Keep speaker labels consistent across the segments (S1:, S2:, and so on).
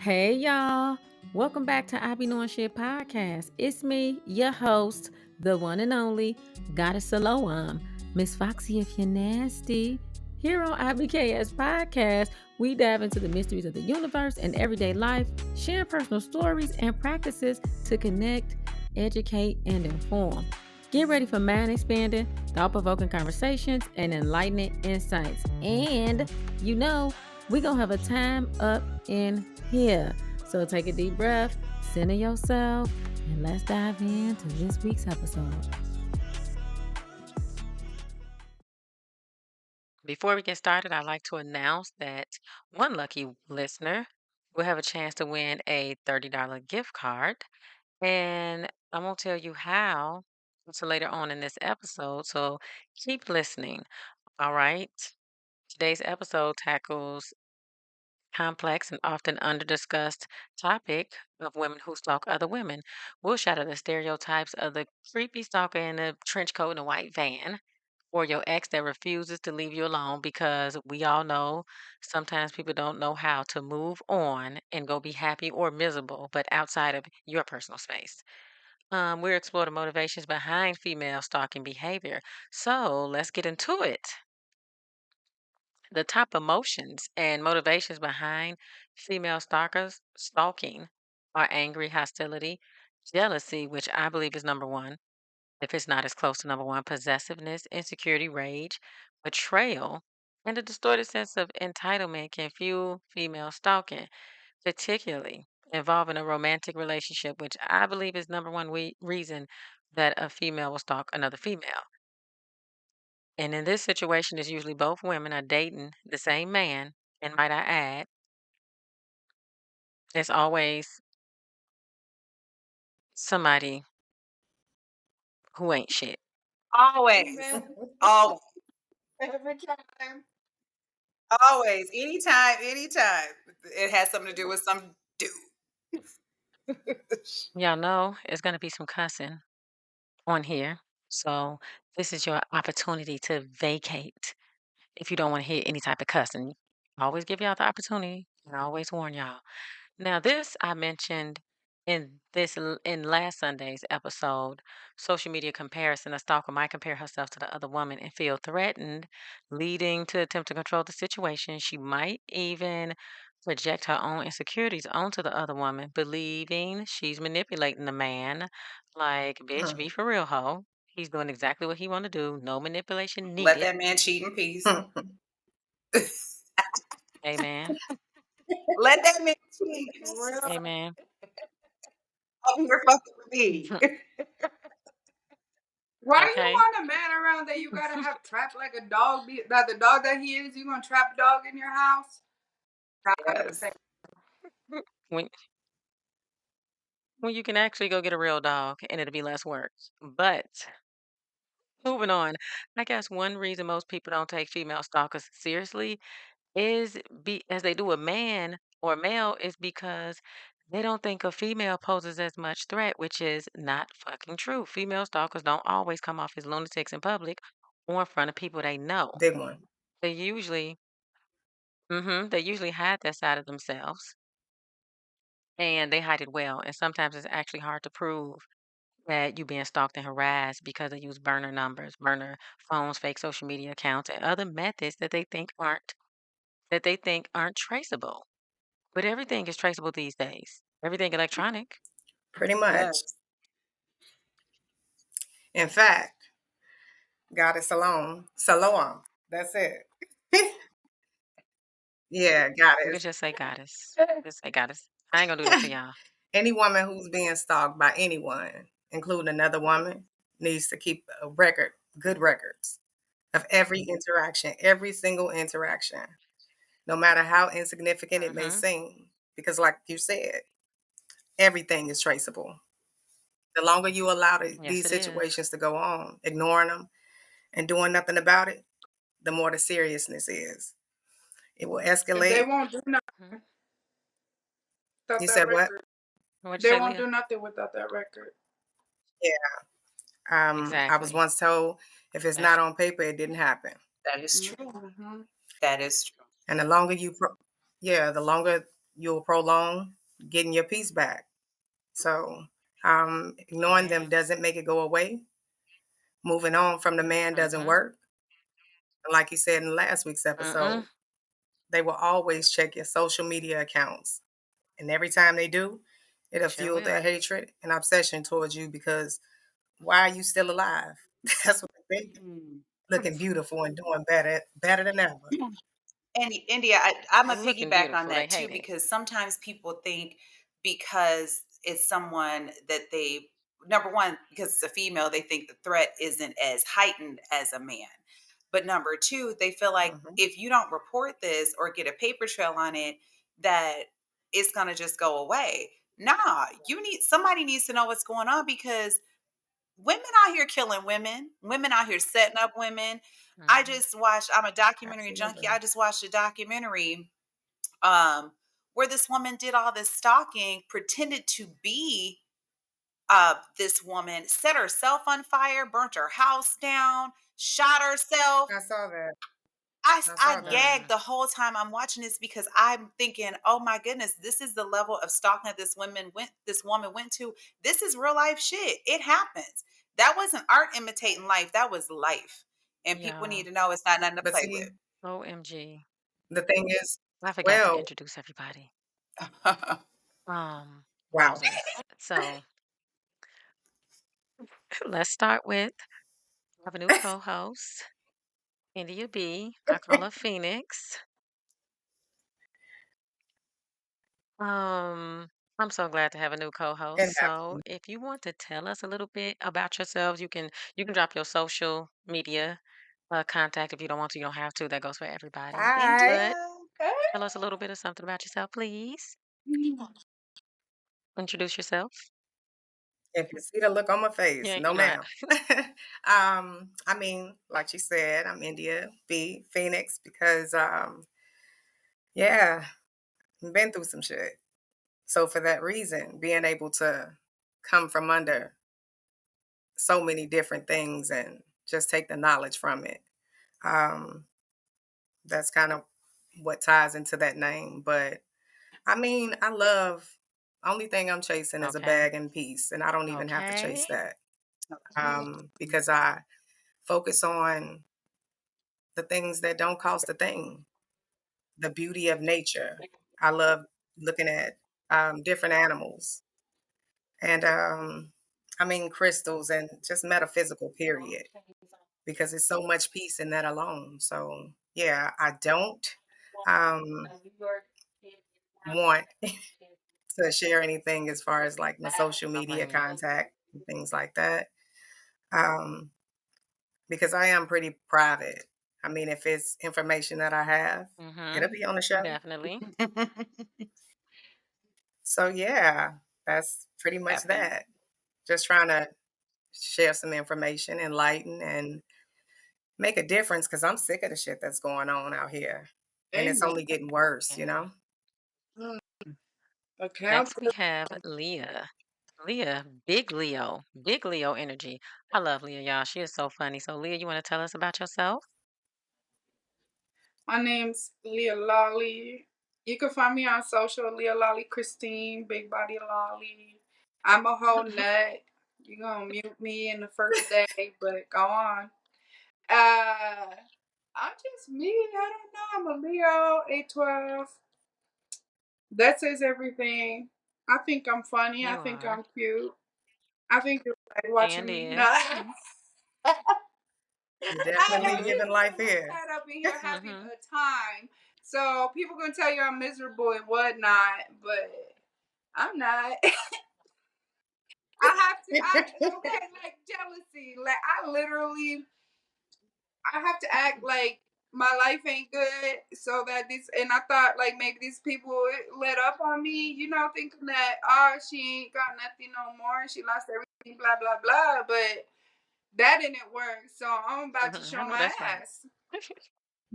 S1: Hey y'all, welcome back to I Be Knowing Shit podcast. It's me, your host, the one and only Goddess Siloam, Miss Foxy if you're nasty. Here on IBKS podcast, we dive into the mysteries of the universe and everyday life, sharing personal stories and practices to connect, educate, and inform. Get ready for mind expanding, thought provoking conversations, and enlightening insights. And we're going to have a time up in here. So take a deep breath, center yourself, and let's dive into this week's episode.
S2: Before we get started, I'd like to announce that one lucky listener will have a chance to win a $30 gift card. And I won't tell you how until later on in this episode. So keep listening. All right. Today's episode tackles complex and often under-discussed topic of women who stalk other women. We'll shatter the stereotypes of the creepy stalker in a trench coat and a white van, or your ex that refuses to leave you alone, because we all know sometimes people don't know how to move on and go be happy or miserable, but outside of your personal space. We're exploring the motivations behind female stalking behavior. So let's get into it. The top emotions and motivations behind female stalkers stalking are angry, hostility, jealousy, which I believe is number one, if it's not as close to number one, possessiveness, insecurity, rage, betrayal, and a distorted sense of entitlement can fuel female stalking, particularly involving a romantic relationship, which I believe is number one reason that a female will stalk another female. And in this situation, it's usually both women are dating the same man, and might I add, it's always somebody who ain't shit.
S3: Always. Always.
S4: Every time.
S3: Always. Anytime. It has something to do with some dude.
S2: Y'all know it's going to be some cussing on here. So this is your opportunity to vacate if you don't want to hear any type of cussing. I always give y'all the opportunity and I always warn y'all. Now, this I mentioned in last Sunday's episode, social media comparison. A stalker might compare herself to the other woman and feel threatened, leading to attempt to control the situation. She might even project her own insecurities onto the other woman, believing she's manipulating the man. Like, bitch, be for real, hoe. He's doing exactly what he want to do. No manipulation
S3: Let
S2: needed.
S3: that man cheat in peace.
S2: Amen.
S3: Let that man cheat.
S2: Amen.
S3: Over here fucking with me.
S4: Why you
S2: Okay.
S4: want a man around that you gotta have trapped like a dog? That the dog that he is, you gonna trap a dog in your house?
S3: Yes.
S2: When Well, you can actually go get a real dog and it'll be less work. But moving on, I guess one reason most people don't take female stalkers seriously is as they do a man or male is because they don't think a female poses as much threat, which is not fucking true. Female stalkers don't always come off as lunatics in public or in front of people they know.
S3: Big one.
S2: They usually, they usually hide that side of themselves and they hide it well. And sometimes it's actually hard to prove that you being stalked and harassed because they use burner numbers, burner phones, fake social media accounts, and other methods that they think aren't traceable. But everything is traceable these days. Everything electronic.
S5: Pretty much.
S3: Yes.
S5: In fact, Goddess alone. Siloam. That's it. Yeah,
S2: We can
S5: goddess.
S2: just say goddess. Just say goddess. I ain't gonna do that to y'all.
S5: Any woman who's being stalked by anyone, including another woman, needs to keep a record, good records of every interaction, every single interaction, no matter how insignificant it may
S2: Hmm.
S5: seem. Because, like you said, everything is traceable. The longer you allow
S2: Yes,
S5: these
S2: it is.
S5: situations to go on, ignoring them and doing nothing about it, the more the seriousness is. It will
S4: If they
S5: escalate.
S4: won't do
S2: Mhm.
S4: nothing without
S5: You
S4: that
S5: said what?
S4: record,
S2: What'd you
S4: they
S2: say,
S4: won't
S2: Leah?
S4: do nothing without that record.
S5: Yeah. I was
S2: Exactly.
S5: once told if it's
S2: That's
S5: not on paper, it didn't happen.
S3: That is true.
S4: Mm-hmm.
S3: That is true.
S5: And the longer the longer you'll prolong getting your peace back. So ignoring them
S2: Yes.
S5: doesn't make it go away. Moving on from the man doesn't
S2: Mhm.
S5: work. And like you said in last week's
S2: Mm-mm.
S5: episode, they will always check your social media accounts. And every time they do, it'll
S2: Sure
S5: fuel
S2: will.
S5: their hatred and obsession towards you because why are you still alive? That's what they think.
S4: Mm.
S5: Looking beautiful and doing better than ever.
S3: And India, I'm a
S2: Looking
S3: piggyback on
S2: beautiful. They
S3: that too,
S2: hate it.
S3: because sometimes people think because it's someone that they, number one, because it's a female, they think the threat isn't as heightened as a man. But number two, they feel like
S5: Mhm.
S3: if you don't report this or get a paper trail on it, that it's gonna just go away. Nah, somebody needs to know what's going on because women out here killing women, women out here setting up women.
S2: Mhm.
S3: I'm a documentary junkie.
S5: Absolutely.
S3: I just watched a documentary um where this woman did all this stalking, pretended to be this woman, set herself on fire, burnt her house down, shot herself.
S5: I saw that. I
S3: I
S5: saw that.
S3: gagged
S2: Mm.
S3: the whole time I'm watching this because I'm thinking, oh my goodness, this is the level of stalking that this woman went to. This is real life shit. It happens. That wasn't art imitating life. That was life. And people
S2: Yeah.
S3: need to know it's not nothing to
S5: But
S3: play
S5: see,
S2: OMG.
S5: the thing is,
S2: I forgot to
S5: well,
S2: introduce everybody.
S3: with.
S5: wow.
S2: Wowzers. So let's start with I have a new co-host, India B. I call her Phoenix. Um, I'm so glad to have a new
S5: It
S2: co-host. So
S5: happened.
S2: if you want to tell us a little bit about yourselves, you can drop your social media contact. If you don't want to, you don't have to. That goes for everybody.
S5: Hi.
S2: But
S3: India.
S2: tell us a little bit of something about yourself, please.
S4: Mm.
S2: Introduce yourself.
S5: If you see the look on my face,
S2: Yeah,
S5: no
S2: you're not.
S5: ma'am. I mean, like she said, I'm India B Phoenix because yeah, I've been through some shit. So for that reason, being able to come from under so many different things and just take the knowledge from it. Um, that's kind of what ties into that name. But I mean, I love only thing I'm chasing is a
S2: Okay.
S5: bag and peace, and I don't even have to
S2: Okay.
S5: chase that
S3: Okay.
S5: because I focus on the things that don't cost a thing, the beauty of nature. I love looking at different animals and I mean crystals and just metaphysical period because there's so much peace in that alone. So yeah, I don't um, want to share anything as far as like my social
S2: Don't
S5: media
S2: blame you.
S5: contact and things like that um, because I am pretty private. I mean, if it's information that I have,
S2: Mm-hmm.
S5: it'll be on the show.
S2: Definitely.
S5: So yeah, that's pretty much
S3: Happen.
S5: that. Just trying to share some information, enlighten, and make a difference because I'm sick of the shit that's going on out here, and it's
S4: Amen.
S5: only getting worse. You
S2: Yeah.
S5: know.
S4: Mm.
S2: Next, we
S4: Accountability.
S2: have Leah. Leah, big Leo energy. I love Leah, y'all. She is so funny. So, Leah, you want to tell us about yourself?
S4: My name's Leah Lolly. You can find me on social, Leah Lolly Christine, Big Body Lolly. I'm a whole nut. You're gonna mute me in the first day, but go on. Uh I'm just me. I don't know. I'm a Leo, 812. That says everything. I think I'm funny. I
S2: You
S4: think
S2: are.
S4: I'm cute. I think you like watching
S2: And
S4: me.
S2: is.
S4: No.
S5: You're
S4: I
S5: definitely
S2: Mm-hmm.
S4: am
S5: living life
S4: just
S5: here.
S4: sat up in here having
S2: Mm-hmm.
S4: a time. So people gonna tell you I'm miserable and whatnot, but I'm not. I have to. Okay, like jealousy. Like I have to act like my life ain't good, so that this. And I thought like maybe these people would let up on me, thinking that she ain't got nothing no more, she lost everything, blah blah blah. But that didn't work, so I'm about to
S2: Mm-hmm. I
S4: show
S2: know
S4: my
S2: that's right.
S4: ass.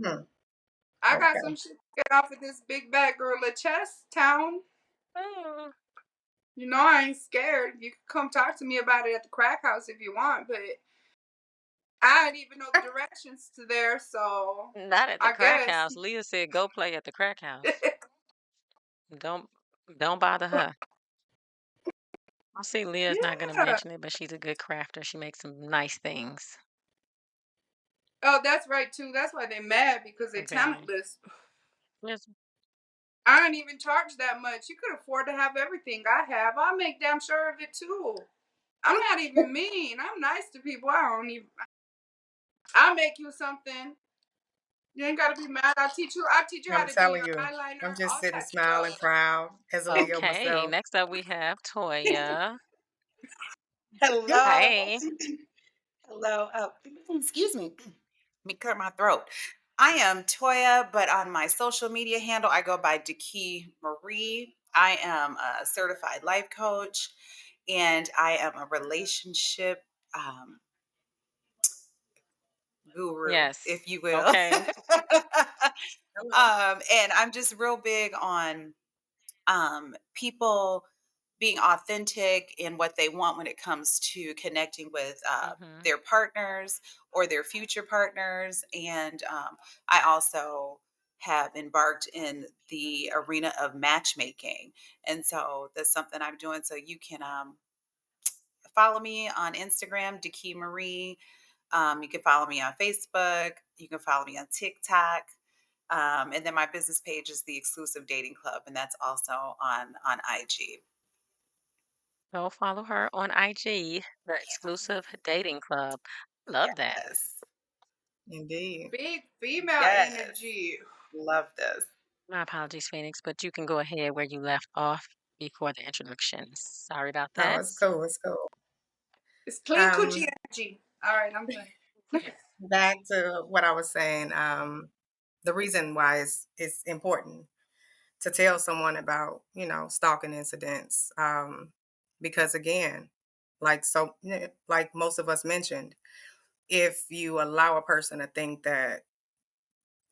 S5: Hmm,
S4: I got
S5: okay.
S4: some shit to get off of this big bad gorilla chest town.
S2: Mm.
S4: I ain't scared. You can come talk to me about it at the crack house if you want, but I didn't even know the directions to there, so
S2: Not at the
S4: I
S2: crack
S4: guess.
S2: house. Leah said, go play at the crack house. Don't don't bother her. I see Leah's not gonna
S4: Yeah.
S2: mention it, but she's a good crafter. She makes some nice things.
S4: Oh, that's right too. That's why they're mad because they're
S2: Very.
S4: talentless.
S2: Yes.
S4: I ain't even charge that much. You could afford to have everything I have. I make damn sure of it too. I'm not even mean. I'm nice to people. I don't even. I'll make you something. You ain't gotta be mad. I'll teach you how
S5: I'm
S4: to do
S5: telling
S4: your
S5: you, I'm
S4: eyeliner,
S5: just
S4: all
S5: sitting
S4: types of
S5: smiling
S4: stuff.
S5: proud as a Leo
S2: Okay,
S5: myself.
S2: next up we have Toya.
S3: Hello.
S2: Hey.
S3: Hello. Oh, excuse me. Let me clear my throat. I am Toya, but on my social media handle, I go by Deki Marie. I am a certified life coach and I am a relationship um, guru,
S2: Yes.
S3: if you will.
S2: Okay.
S5: Hello.
S3: And I'm just real big on people being authentic in what they want when it comes to connecting with
S2: Mhm.
S3: their partners or their future partners. And I also have embarked in the arena of matchmaking. And so that's something I'm doing. So you can follow me on Instagram, Deki Marie. You can follow me on Facebook. You can follow me on TikTok. And then my business page is the Exclusive Dating Club, and that's also on IG.
S2: Go follow her on IG, the exclusive dating club. Love that.
S3: Yes,
S5: Indeed.
S4: Big female
S3: yes,
S4: energy.
S3: love this.
S2: My apologies, Phoenix, but you can go ahead where you left off before the introduction. Sorry about
S5: Oh,
S2: that.
S5: it's cool. It's cool.
S4: It's clean coochie
S5: Um,
S4: energy. All right, I'm done.
S5: Back to what I was saying. The reason why it's important to tell someone about, stalking incidents. Because again, like most of us mentioned, if you allow a person to think that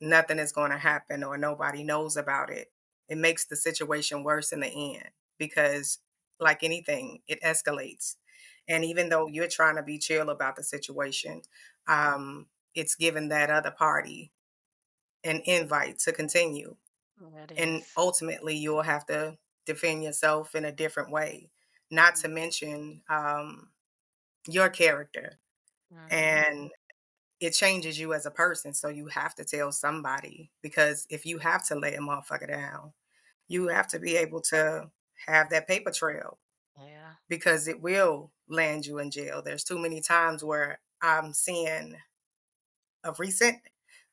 S5: nothing is going to happen or nobody knows about it, it makes the situation worse in the end because, like anything, it escalates. And even though you're trying to be chill about the situation, it's given that other party an invite to continue.
S2: That
S5: And
S2: is.
S5: ultimately, you'll have to defend yourself in a different way, not to
S2: Mm-hmm.
S5: mention your character.
S2: Mm-hmm.
S5: And it changes you as a person. So you have to tell somebody because if you have to lay a motherfucker down, you have to be able to have that paper trail
S2: Yeah.
S5: because it will land you in jail. There's too many times where I'm seeing of recent,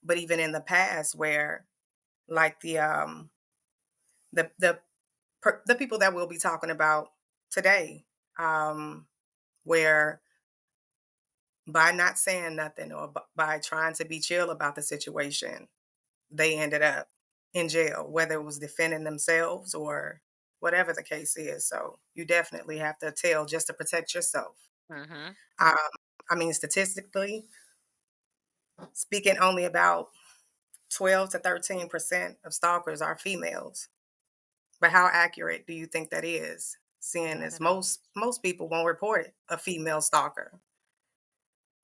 S5: but even in the past where like the the people that we'll be talking about today, um, where by not saying nothing or by trying to be chill about the situation, they ended up in jail, whether it was defending themselves or whatever the case is. So you definitely have to tell just to protect yourself.
S2: Mm-hmm.
S5: Um, I mean, statistically speaking, only about 12 to 13% of stalkers are females. But how accurate do you think that is? Seeing
S2: Not
S5: as
S2: at all.
S5: most people won't report it, a female stalker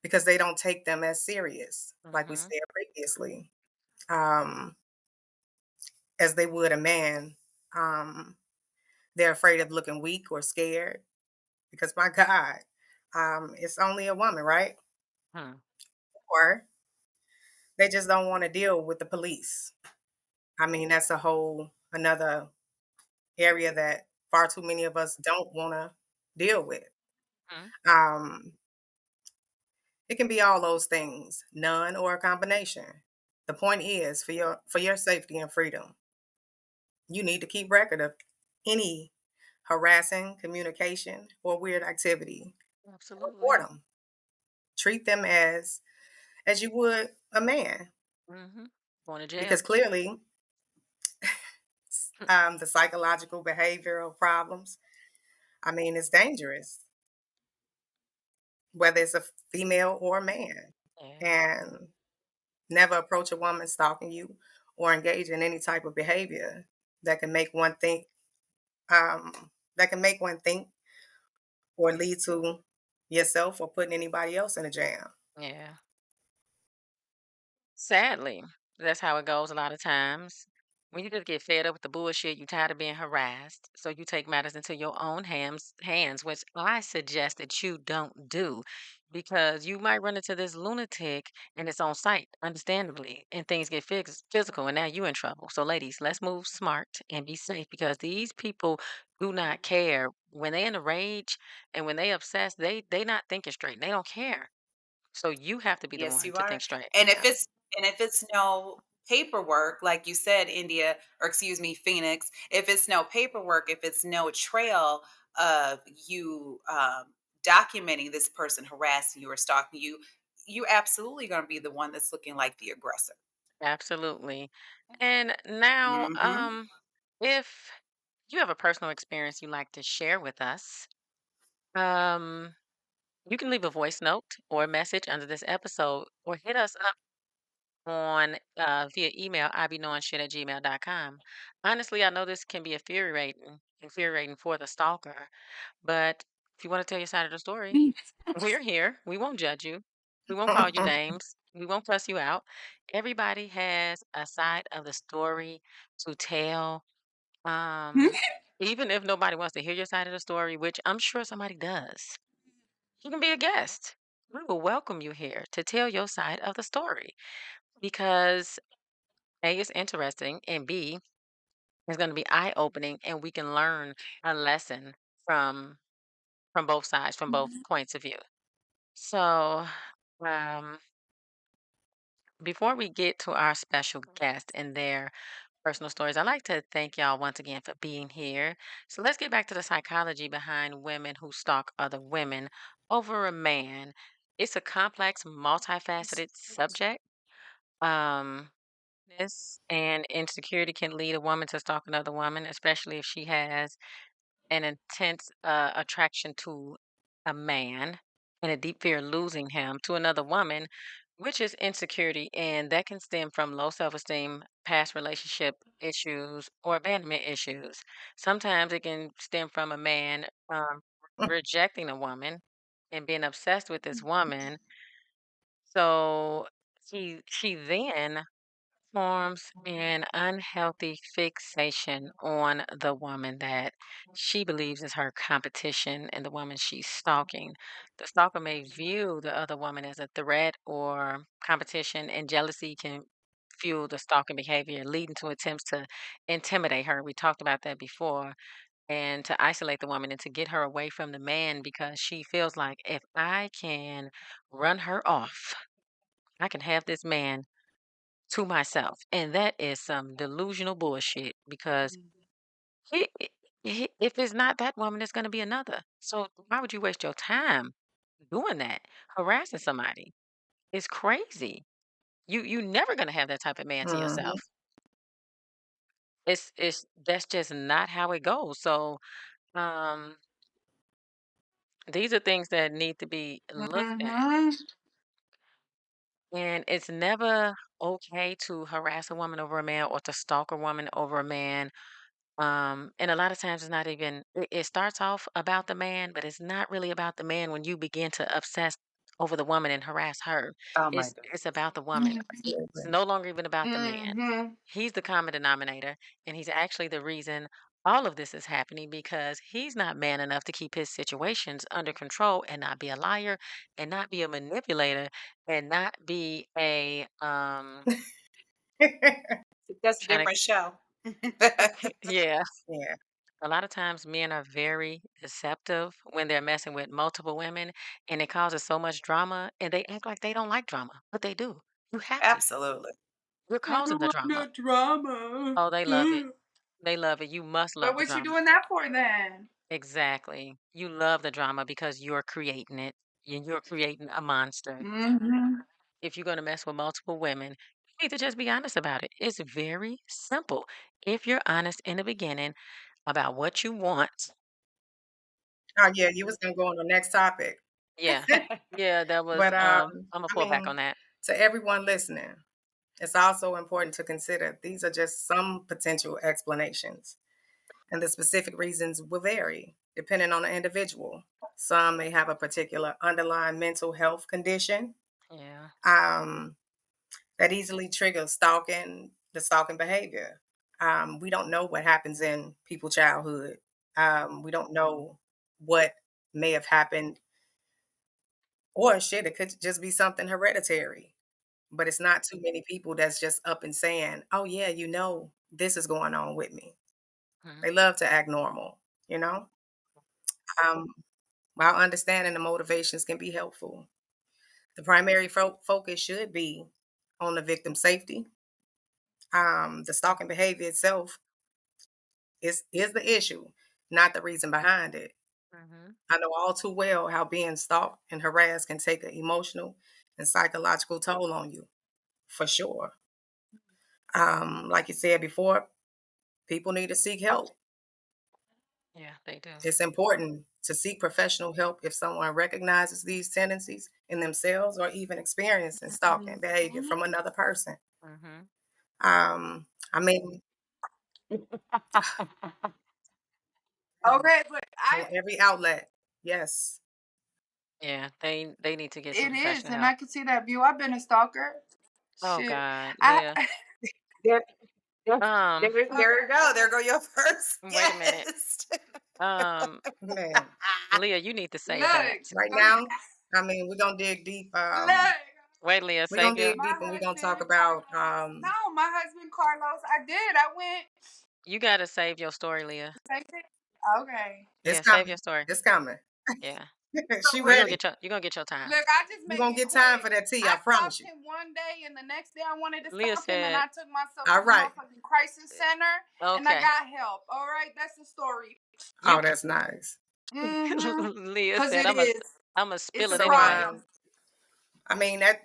S5: because they don't take them as serious, like we
S2: Mm-hmm.
S5: said previously, um, as they would a man. Um, they're afraid of looking weak or scared because my God, it's only a woman, right?
S2: Hmm.
S5: Or they just don't want to deal with the police. I mean, that's a whole another area that far too many of us don't want to deal with.
S2: Hmm.
S5: Um, it can be all those things, none or a combination. The point is for your safety and freedom, you need to keep record of any harassing communication or weird activity. Report
S2: Absolutely.
S5: them. Treat them as you would a man,
S2: Mm-hmm. Going to jail.
S5: because clearly the psychological behavioral problems. I mean, it's dangerous, whether it's a female or a man,
S2: Yeah.
S5: and never approach a woman stalking you or engage in any type of behavior that can make one think that can make one think or lead to yourself or putting anybody else in a jam.
S2: Yeah. Sadly, that's how it goes a lot of times. When you just get fed up with the bullshit, you tired of being harassed, so you take matters into your own hands, which I suggest that you don't do, because you might run into this lunatic and it's on site, understandably, and things get physical, and now you in trouble. So, ladies, let's move smart and be safe because these people do not care when they in a rage and when they obsessed. They not thinking straight. They don't care. So you have to be the
S3: Yes,
S2: one
S3: you
S2: to
S3: are.
S2: think straight.
S3: And
S2: Yeah,
S3: if it's no paperwork, like you said, India, or excuse me, Phoenix, if it's no paperwork, if it's no trail of you documenting this person harassing you or stalking you, you absolutely going to be the one that's looking like the aggressor.
S2: absolutely. And now,
S3: Hmm.
S2: if you have a personal experience you'd like to share with us, um, you can leave a voice note or a message under this episode or hit us up on via email, ibknowingshit@gmail.com. Honestly, I know this can be infuriating for the stalker, but if you want to tell your side of the story, we're here. We won't judge you. We won't call you names. We won't cuss you out. Everybody has a side of the story to tell. Um, Even if nobody wants to hear your side of the story, which I'm sure somebody does, you can be a guest. We will welcome you here to tell your side of the story because A is interesting and B is going to be eye opening and we can learn a lesson from both sides, from both points of view. So, um, before we get to our special guest and their personal stories, I'd like to thank y'all once again for being here. So let's get back to the psychology behind women who stalk other women over a man. It's a complex, multifaceted subject. Um, this and insecurity can lead a woman to stalk another woman, especially if she has an intense attraction to a man and a deep fear of losing him to another woman, which is insecurity. And that can stem from low self esteem, past relationship issues, or abandonment issues. Sometimes it can stem from a man rejecting a woman and being obsessed with this woman. So she then forms an unhealthy fixation on the woman that she believes is her competition and the woman she's stalking. The stalker may view the other woman as a threat or competition, and jealousy can fuel the stalking behavior, leading to attempts to intimidate her. We talked about that before, and to isolate the woman and to get her away from the man because she feels like if I can run her off, I can have this man to myself, and that is some delusional bullshit because he, if it's not that woman, it's going to be another. So why would you waste your time doing that, harassing somebody? It's crazy. You never going to have that type of man to yourself.
S5: Mhm.
S2: It's that's just not how it goes. So um, these are things that need to be looked at,
S4: Mm-hmm.
S2: and it's never okay to harass a woman over a man or to stalk a woman over a man. And a lot of times it's not even it starts off about the man, but it's not really about the man when you begin to obsess over the woman and harass her.
S3: Oh my
S2: It's
S3: goodness.
S2: about the woman. It's
S5: Absolutely.
S2: no longer even about the man.
S4: Mm-hmm.
S2: He's the common denominator, and he's actually the reason all of this is happening because he's not man enough to keep his situations under control and not be a liar and not be a manipulator and not be a
S3: That's a
S2: trying
S3: different show.
S2: to yeah.
S5: Yeah.
S2: A lot of times men are very deceptive when they're messing with multiple women and it causes so much drama and they act like they don't like drama, but they do. You have to.
S3: Absolutely.
S2: You're
S4: I
S2: causing
S4: don't
S2: the
S4: want
S2: drama.
S4: no drama.
S2: Oh, they love it. They love it. You must
S4: But
S2: love the
S4: what you
S2: drama.
S4: doing that for then?
S2: Exactly. You love the drama because you're creating it. And you're creating a monster.
S4: Mm-hmm.
S2: If you're going to mess with multiple women, you need to just be honest about it. It's very simple. If you're honest in the beginning about what you want,
S5: Oh, yeah, you was gonna go on the next topic.
S2: yeah. Yeah, that was,
S5: But,
S2: Imma
S5: I
S2: pull back
S5: mean,
S2: on that.
S5: to everyone listening, it's also important to consider these are just some potential explanations, and the specific reasons will vary depending on the individual. Some may have a particular underlying mental health condition
S2: Yeah.
S5: um, that easily triggers the stalking behavior. We don't know what happens in people's childhood. We don't know what may have happened, or shit, it could just be something hereditary. But it's not too many people that's just up and saying, "Oh yeah, this is going on with me."
S2: Mhm.
S5: They love to act normal, you know. Um, while understanding the motivations can be helpful, the primary focus should be on the victim's safety. The stalking behavior itself is the issue, not the reason behind it.
S2: Mhm.
S5: I know all too well how being stalked and harassed can take an emotional and psychological toll on you, for sure. Like you said before, people need to seek help.
S2: Yeah, they do.
S5: It's important to seek professional help if someone recognizes these tendencies in themselves or even experiencing stalking behavior from another person.
S2: Mhm.
S5: I mean,
S4: Okay, but
S5: on every outlet, yes.
S2: Yeah, they need to get some
S4: it is,
S2: professional
S4: and
S2: help.
S4: I can see that view. I've been a stalker.
S2: Oh
S4: Shit,
S2: God,
S4: I
S2: Leah.
S3: There, there,
S2: Um,
S3: there you go. There go your first
S2: wait a minute.
S3: guest.
S2: Um,
S5: Man,
S2: Leah, you need to save that.
S4: look,
S5: right
S4: okay,
S5: now, I mean, we're gonna dig deep.
S4: look.
S2: Wait, Leah,
S5: We're gonna
S2: save your.
S5: dig
S4: My
S5: deep and we're gonna talk
S4: husband
S5: about
S4: Carlos. No, my husband Carlos. I did. I went.
S2: You gotta save your story, Leah.
S4: Take it. Okay.
S5: it's
S2: Yeah, save your
S5: coming.
S2: story.
S5: It's coming.
S2: Yeah,
S4: So
S5: She
S2: you're gonna
S5: ready.
S2: get your time.
S4: look, I just
S5: You're
S4: make
S5: gonna
S4: it
S5: get time
S4: quick.
S5: for that tea, I
S4: I
S5: promise
S4: stalked
S5: you.
S4: him one day, and the next day I wanted to
S2: Leah
S4: stalk him, and
S2: said,
S4: I took myself to
S5: All
S4: the
S5: right.
S4: motherfucking crisis center, and I
S2: "Okay."
S4: got help. All right, that's the story.
S2: You,
S5: Oh, that's nice.
S4: Mm-hmm.
S2: Leah
S4: Cause
S2: said,
S4: it is.
S2: I'm gonna
S4: It's
S2: spill
S4: a
S2: it
S5: So
S2: anyway."
S4: problem.
S5: I mean that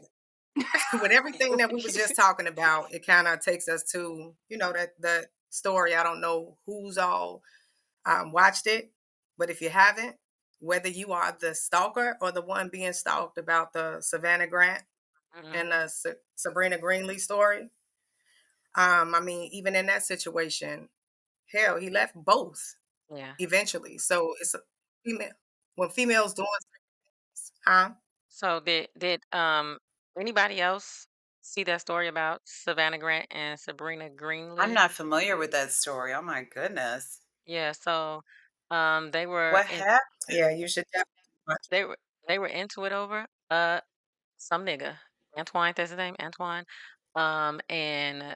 S5: with everything that we was just talking about, it kind of takes us to, that story. I don't know who's all watched it, but if you haven't, whether you are the stalker or the one being stalked, about the Savannah Grant
S2: Mhm.
S5: and the Sabrina Greenlee story, I mean, even in that situation, hell, he left both
S2: Yeah.
S5: eventually. So it's a female. When females doing, huh?
S2: So did anybody else see that story about Savannah Grant and Sabrina
S3: I'm
S2: Greenlee?
S3: not familiar with that story. Oh my goodness.
S2: Yeah, so they were
S3: What
S2: in
S3: happened?
S5: Yeah, you should definitely watch.
S2: they were they were into it over some nigga. Antoine, that's his name, Antoine. And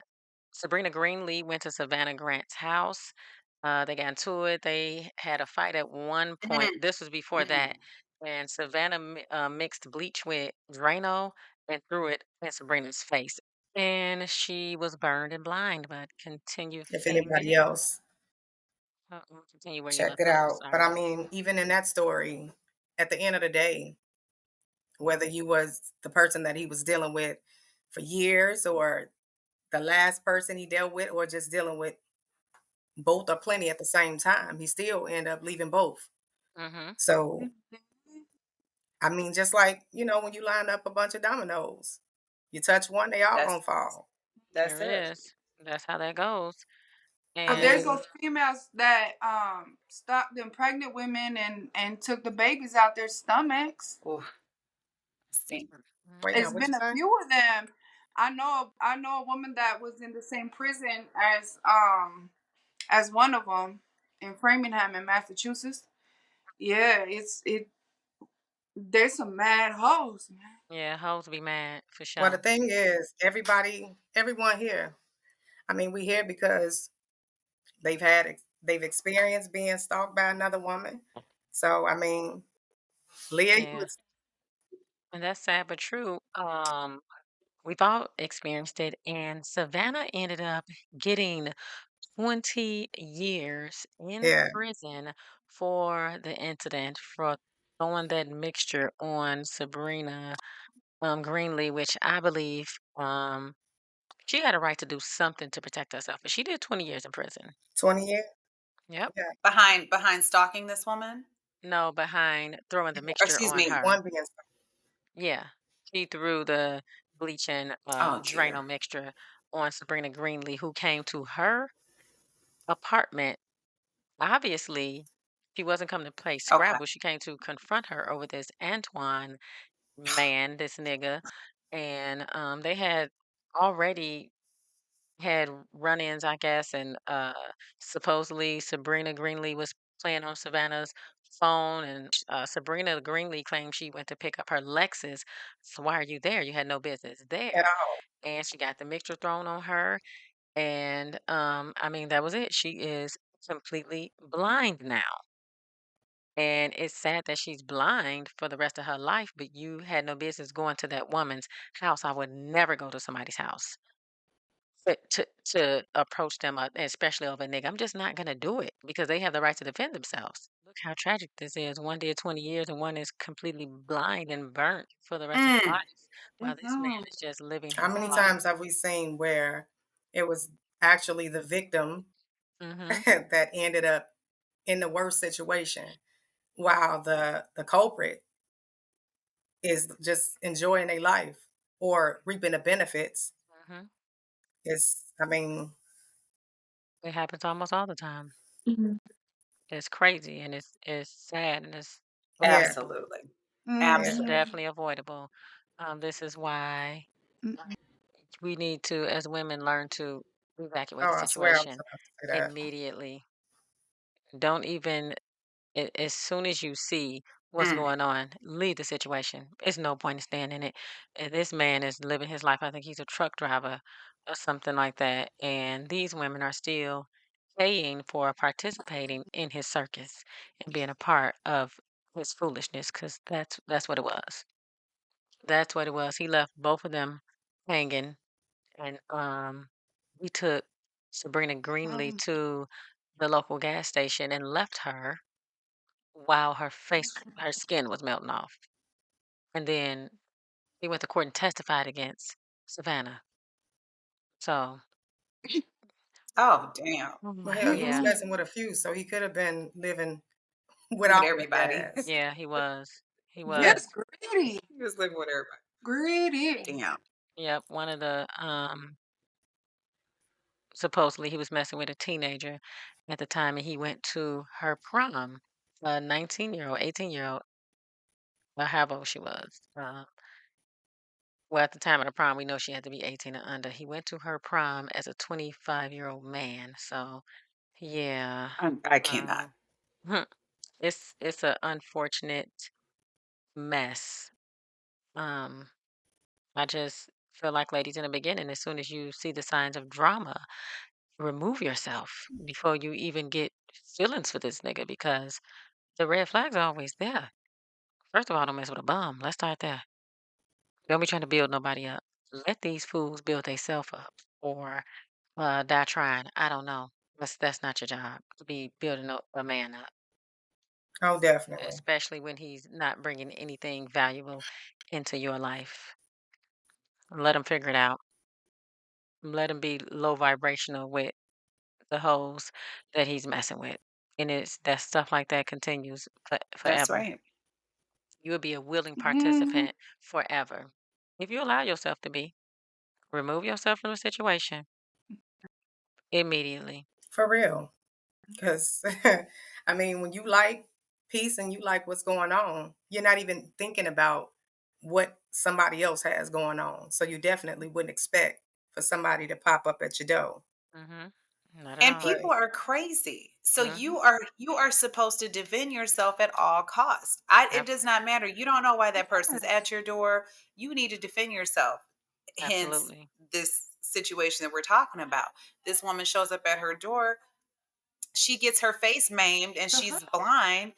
S2: Sabrina Greenlee went to Savannah Grant's house. They got into it. They had a fight at one
S3: Mm,
S2: point. This was before that.
S3: mm.
S2: And Savannah mixed bleach with Drano and threw it in Sabrina's face. And she was burned and blind. But continue
S5: If anybody
S2: favorite.
S5: else
S2: Continue where you
S5: checked
S2: left
S5: it
S2: off.
S5: out. But
S2: Sorry.
S5: I mean, even in that story, at the end of the day, whether he was the person that he was dealing with for years, or the last person he dealt with, or just dealing with both or plenty at the same time, he still end up leaving both.
S2: Mm-hmm.
S5: So I mean, just like, when you line up a bunch of dominoes, you touch one, they all
S3: That's
S5: gonna fall.
S3: that's
S2: There
S3: it.
S2: it is. That's how that goes.
S5: I
S4: But there's
S2: And
S5: mean,
S4: those females that stopped them pregnant women and took the babies out their stomachs.
S3: Ooh, see.
S5: wait now,
S4: It's
S5: what you
S4: been a
S5: say?
S4: few of them. I know a woman that was in the same prison as one of them in Framingham in Massachusetts. Yeah, it. There's some mad hoes, man.
S2: yeah, hoes be mad for
S5: Well, the
S2: sure.
S5: thing is, everyone here, I mean, we here because they've experienced being stalked by another woman. So, I mean, Leah, you
S2: Yeah.
S5: was
S2: And that's sad but true. We've all experienced it, and Savannah ended up getting 20 years in
S5: yeah,
S2: prison for the incident, for throwing that mixture on Sabrina Greenlee, which I believe she had a right to do something to protect herself, but she did 20 years in prison.
S5: 20 years.
S2: Yep.
S5: Yeah,
S3: Behind stalking this woman?
S2: No, behind throwing the
S3: Or
S2: mixture
S3: excuse
S2: on
S3: me.
S2: her.
S5: one being stalked.
S2: Yeah. She threw the bleach and
S3: Oh
S2: Drano
S3: dear.
S2: mixture on Sabrina Greenlee, who came to her apartment. Obviously, she wasn't coming to play
S3: Okay.
S2: Scrabble. She came to confront her over this Antoine man, this nigga. And they had already had run-ins, I guess, and supposedly Sabrina Greenlee was playing on Savannah's phone, and Sabrina Greenlee claimed she went to pick up her Lexus. So why are you there? You had no business
S5: At
S2: there.
S5: all.
S2: And she got the mixture thrown on her, and I mean that was it. She is completely blind now. And it's sad that she's blind for the rest of her life, but you had no business going to that woman's house. I would never go to somebody's house to approach them, especially over a nigga. I'm just not gonna do it because they have the right to defend themselves. Look how tragic this is. One did 20 years and one is completely blind and burnt for the rest of their
S3: Mm.
S2: lives, while this man
S4: Mhm.
S2: is just living
S5: How
S2: his
S5: many
S2: life.
S5: times have we seen where it was actually the victim
S2: Hmm.
S5: that ended up in the worst situation, while the culprit is just enjoying their life or reaping the benefits?
S2: Hmm.
S5: I mean,
S2: It happens almost all the time.
S4: Mhm.
S2: It's crazy and it's sad and it's
S5: yeah,
S2: avoidable.
S3: Absolutely.
S5: yeah.
S2: It's
S3: Absolutely.
S4: Mhm.
S2: definitely avoidable. This is why
S4: Mhm.
S2: we need to, as women, learn to evacuate the
S5: Oh, I swear I was
S2: situation
S5: about to say that.
S2: immediately. Don't even, as soon as you see what's
S3: Mm.
S2: going on, leave the situation. It's no point in staying in it. This man is living his life. I think he's a truck driver or something like that. And these women are still paying for participating in his circus and being a part of his foolishness because that's what it was. That's what it was. He left both of them hanging, and we took Sabrina Greenlee
S4: Um,
S2: to the local gas station and left her while her skin was melting off. And then he went to court and testified against Savannah. So,
S3: Oh, damn.
S2: oh
S5: Well,
S2: my,
S5: hell, he was
S2: yeah,
S4: mhm.
S5: messing with a few, so he could have been living with
S3: With
S5: all the
S3: everybody.
S5: gas.
S2: yeah, he was, he
S5: Yeah.
S2: was.
S4: Just greedy.
S3: He was living with everybody.
S4: Greedy.
S3: Damn.
S2: Yep, one of the supposedly he was messing with a teenager at the time, and he went to her prom, a 19-year-old, 18-year-old, or however old she was. Well, at the time of the prom, we know she had to be 18 and under. He went to her prom as a 25-year-old man. So, yeah,
S3: I cannot.
S2: um, it's an unfortunate mess. Um, I just feel like, ladies, in the beginning, as soon as you see the signs of drama, remove yourself before you even get feelings for this nigga because the red flags are always there. First of all, don't mess with a bum. Let's start there. Don't be trying to build nobody up. Let these fools build themselves up or die trying. I don't know. That's not your job to be building a man up,
S5: Oh, definitely.
S2: especially when he's not bringing anything valuable into your life. Let him figure it out. Let him be low vibrational with the hoes that he's messing with, and it's that stuff like that continues
S3: That's
S2: forever.
S3: right.
S2: You will be a willing
S4: Mhm.
S2: participant forever if you allow yourself to be. Remove yourself from the situation immediately.
S5: For real. Because, I mean, when you like peace and you like what's going on, you're not even thinking about what somebody else has going on. So you definitely wouldn't expect for somebody to pop up at your door.
S2: Mhm. Not at
S3: And
S2: all.
S5: But
S3: people are crazy. So
S2: Mhm.
S3: you are supposed to defend yourself at all costs. It does not matter. You don't know why that person's at your door. You need to defend yourself. Hence
S2: Absolutely.
S3: this situation that we're talking about. This woman shows up at her door. She gets her face maimed and
S4: Uh-huh.
S3: she's blind,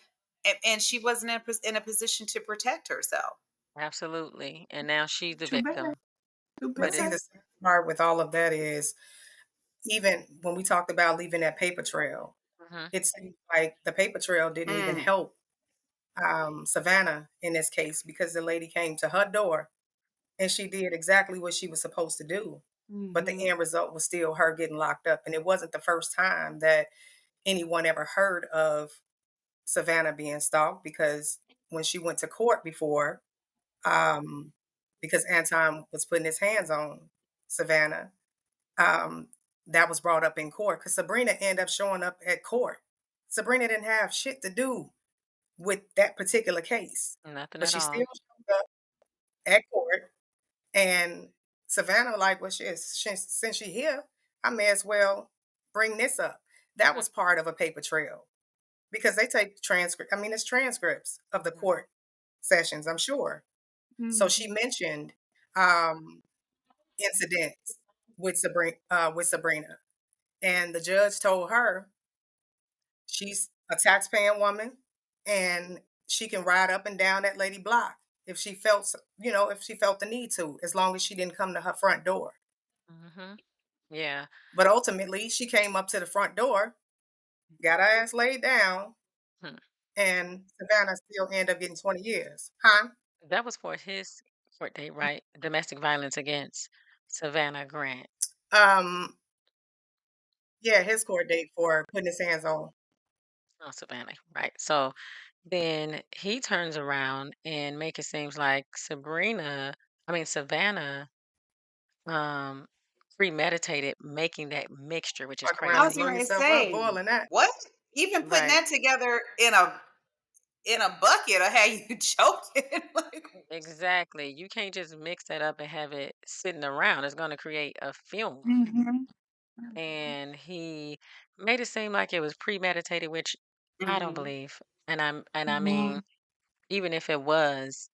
S3: and she wasn't in a position to protect herself.
S2: Absolutely. And now she's the
S4: Too bad.
S2: victim.
S4: Too
S5: but
S2: But
S5: see,
S4: bad.
S5: the
S2: it's
S5: sad part with all of that is, even when we talked about leaving that paper trail,
S2: mhm.
S5: it seems like the paper trail didn't even
S3: Mm,
S5: help Savannah in this case, because the lady came to her door and she did exactly what she was supposed to do. But the
S4: Mhm.
S5: end result was still her getting locked up. And it wasn't the first time that anyone ever heard of Savannah being stalked, because when she went to court before, um, because Anton was putting his hands on Savannah, um, that was brought up in court because Sabrina ended up showing up at court. Sabrina didn't have shit to do with that particular case,
S2: Nothing
S5: but
S2: at
S5: she still
S2: all.
S5: showed up at court. And Savannah, like, well, since she here, I may as well bring this up. That
S2: Mhm,
S5: was part of a paper trail because they take transcript. I mean, it's transcripts of the
S2: mhm,
S5: court sessions, I'm sure. So she
S4: Mhm.
S5: mentioned incidents with Sabrina, and the judge told her she's a taxpaying woman, and she can ride up and down that lady block if she felt, if she felt the need to, as long as she didn't come to her front door.
S2: mhm. Yeah.
S5: But ultimately, she came up to the front door, got her ass laid down,
S2: Hmm.
S5: and Savannah still ended up getting 20 years. Huh?
S2: That was for his court date, right? Domestic violence against Savannah Grant.
S5: Um, yeah, his court date for putting his hands on.
S2: Oh, Savannah, right. So then he turns around and make it seems like Savannah, um, premeditated making that mixture, which is
S5: Fuck around
S3: I
S5: and
S3: was
S2: crazy.
S5: blow
S3: going to
S5: yourself up,
S3: say,
S5: boiling that.
S3: what? Even putting
S2: Right.
S3: that together in a bucket or how you choking? Like,
S2: Exactly. You can't just mix that up and have it sitting around. It's going to create a film.
S4: Mhm.
S2: And he made it seem like it was premeditated, which I don't
S3: mhm,
S2: believe. And I mean,
S4: Mhm.
S2: even if it was,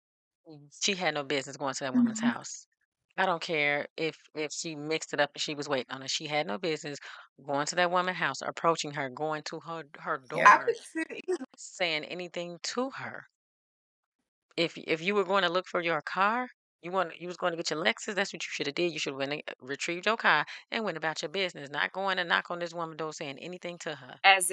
S2: she had no business going to that woman's
S4: Mhm.
S2: house. I don't care if she mixed it up and she was waiting on her. She had no business going to that woman's house, approaching her, going to her
S5: Yeah.
S4: I
S2: door,
S4: could see.
S2: saying anything to her. If you were going to look for your car, you was going to get your Lexus, that's what you should have did. You should have went and retrieved your car and went about your business, not going to knock on this woman's door saying anything to her.
S3: as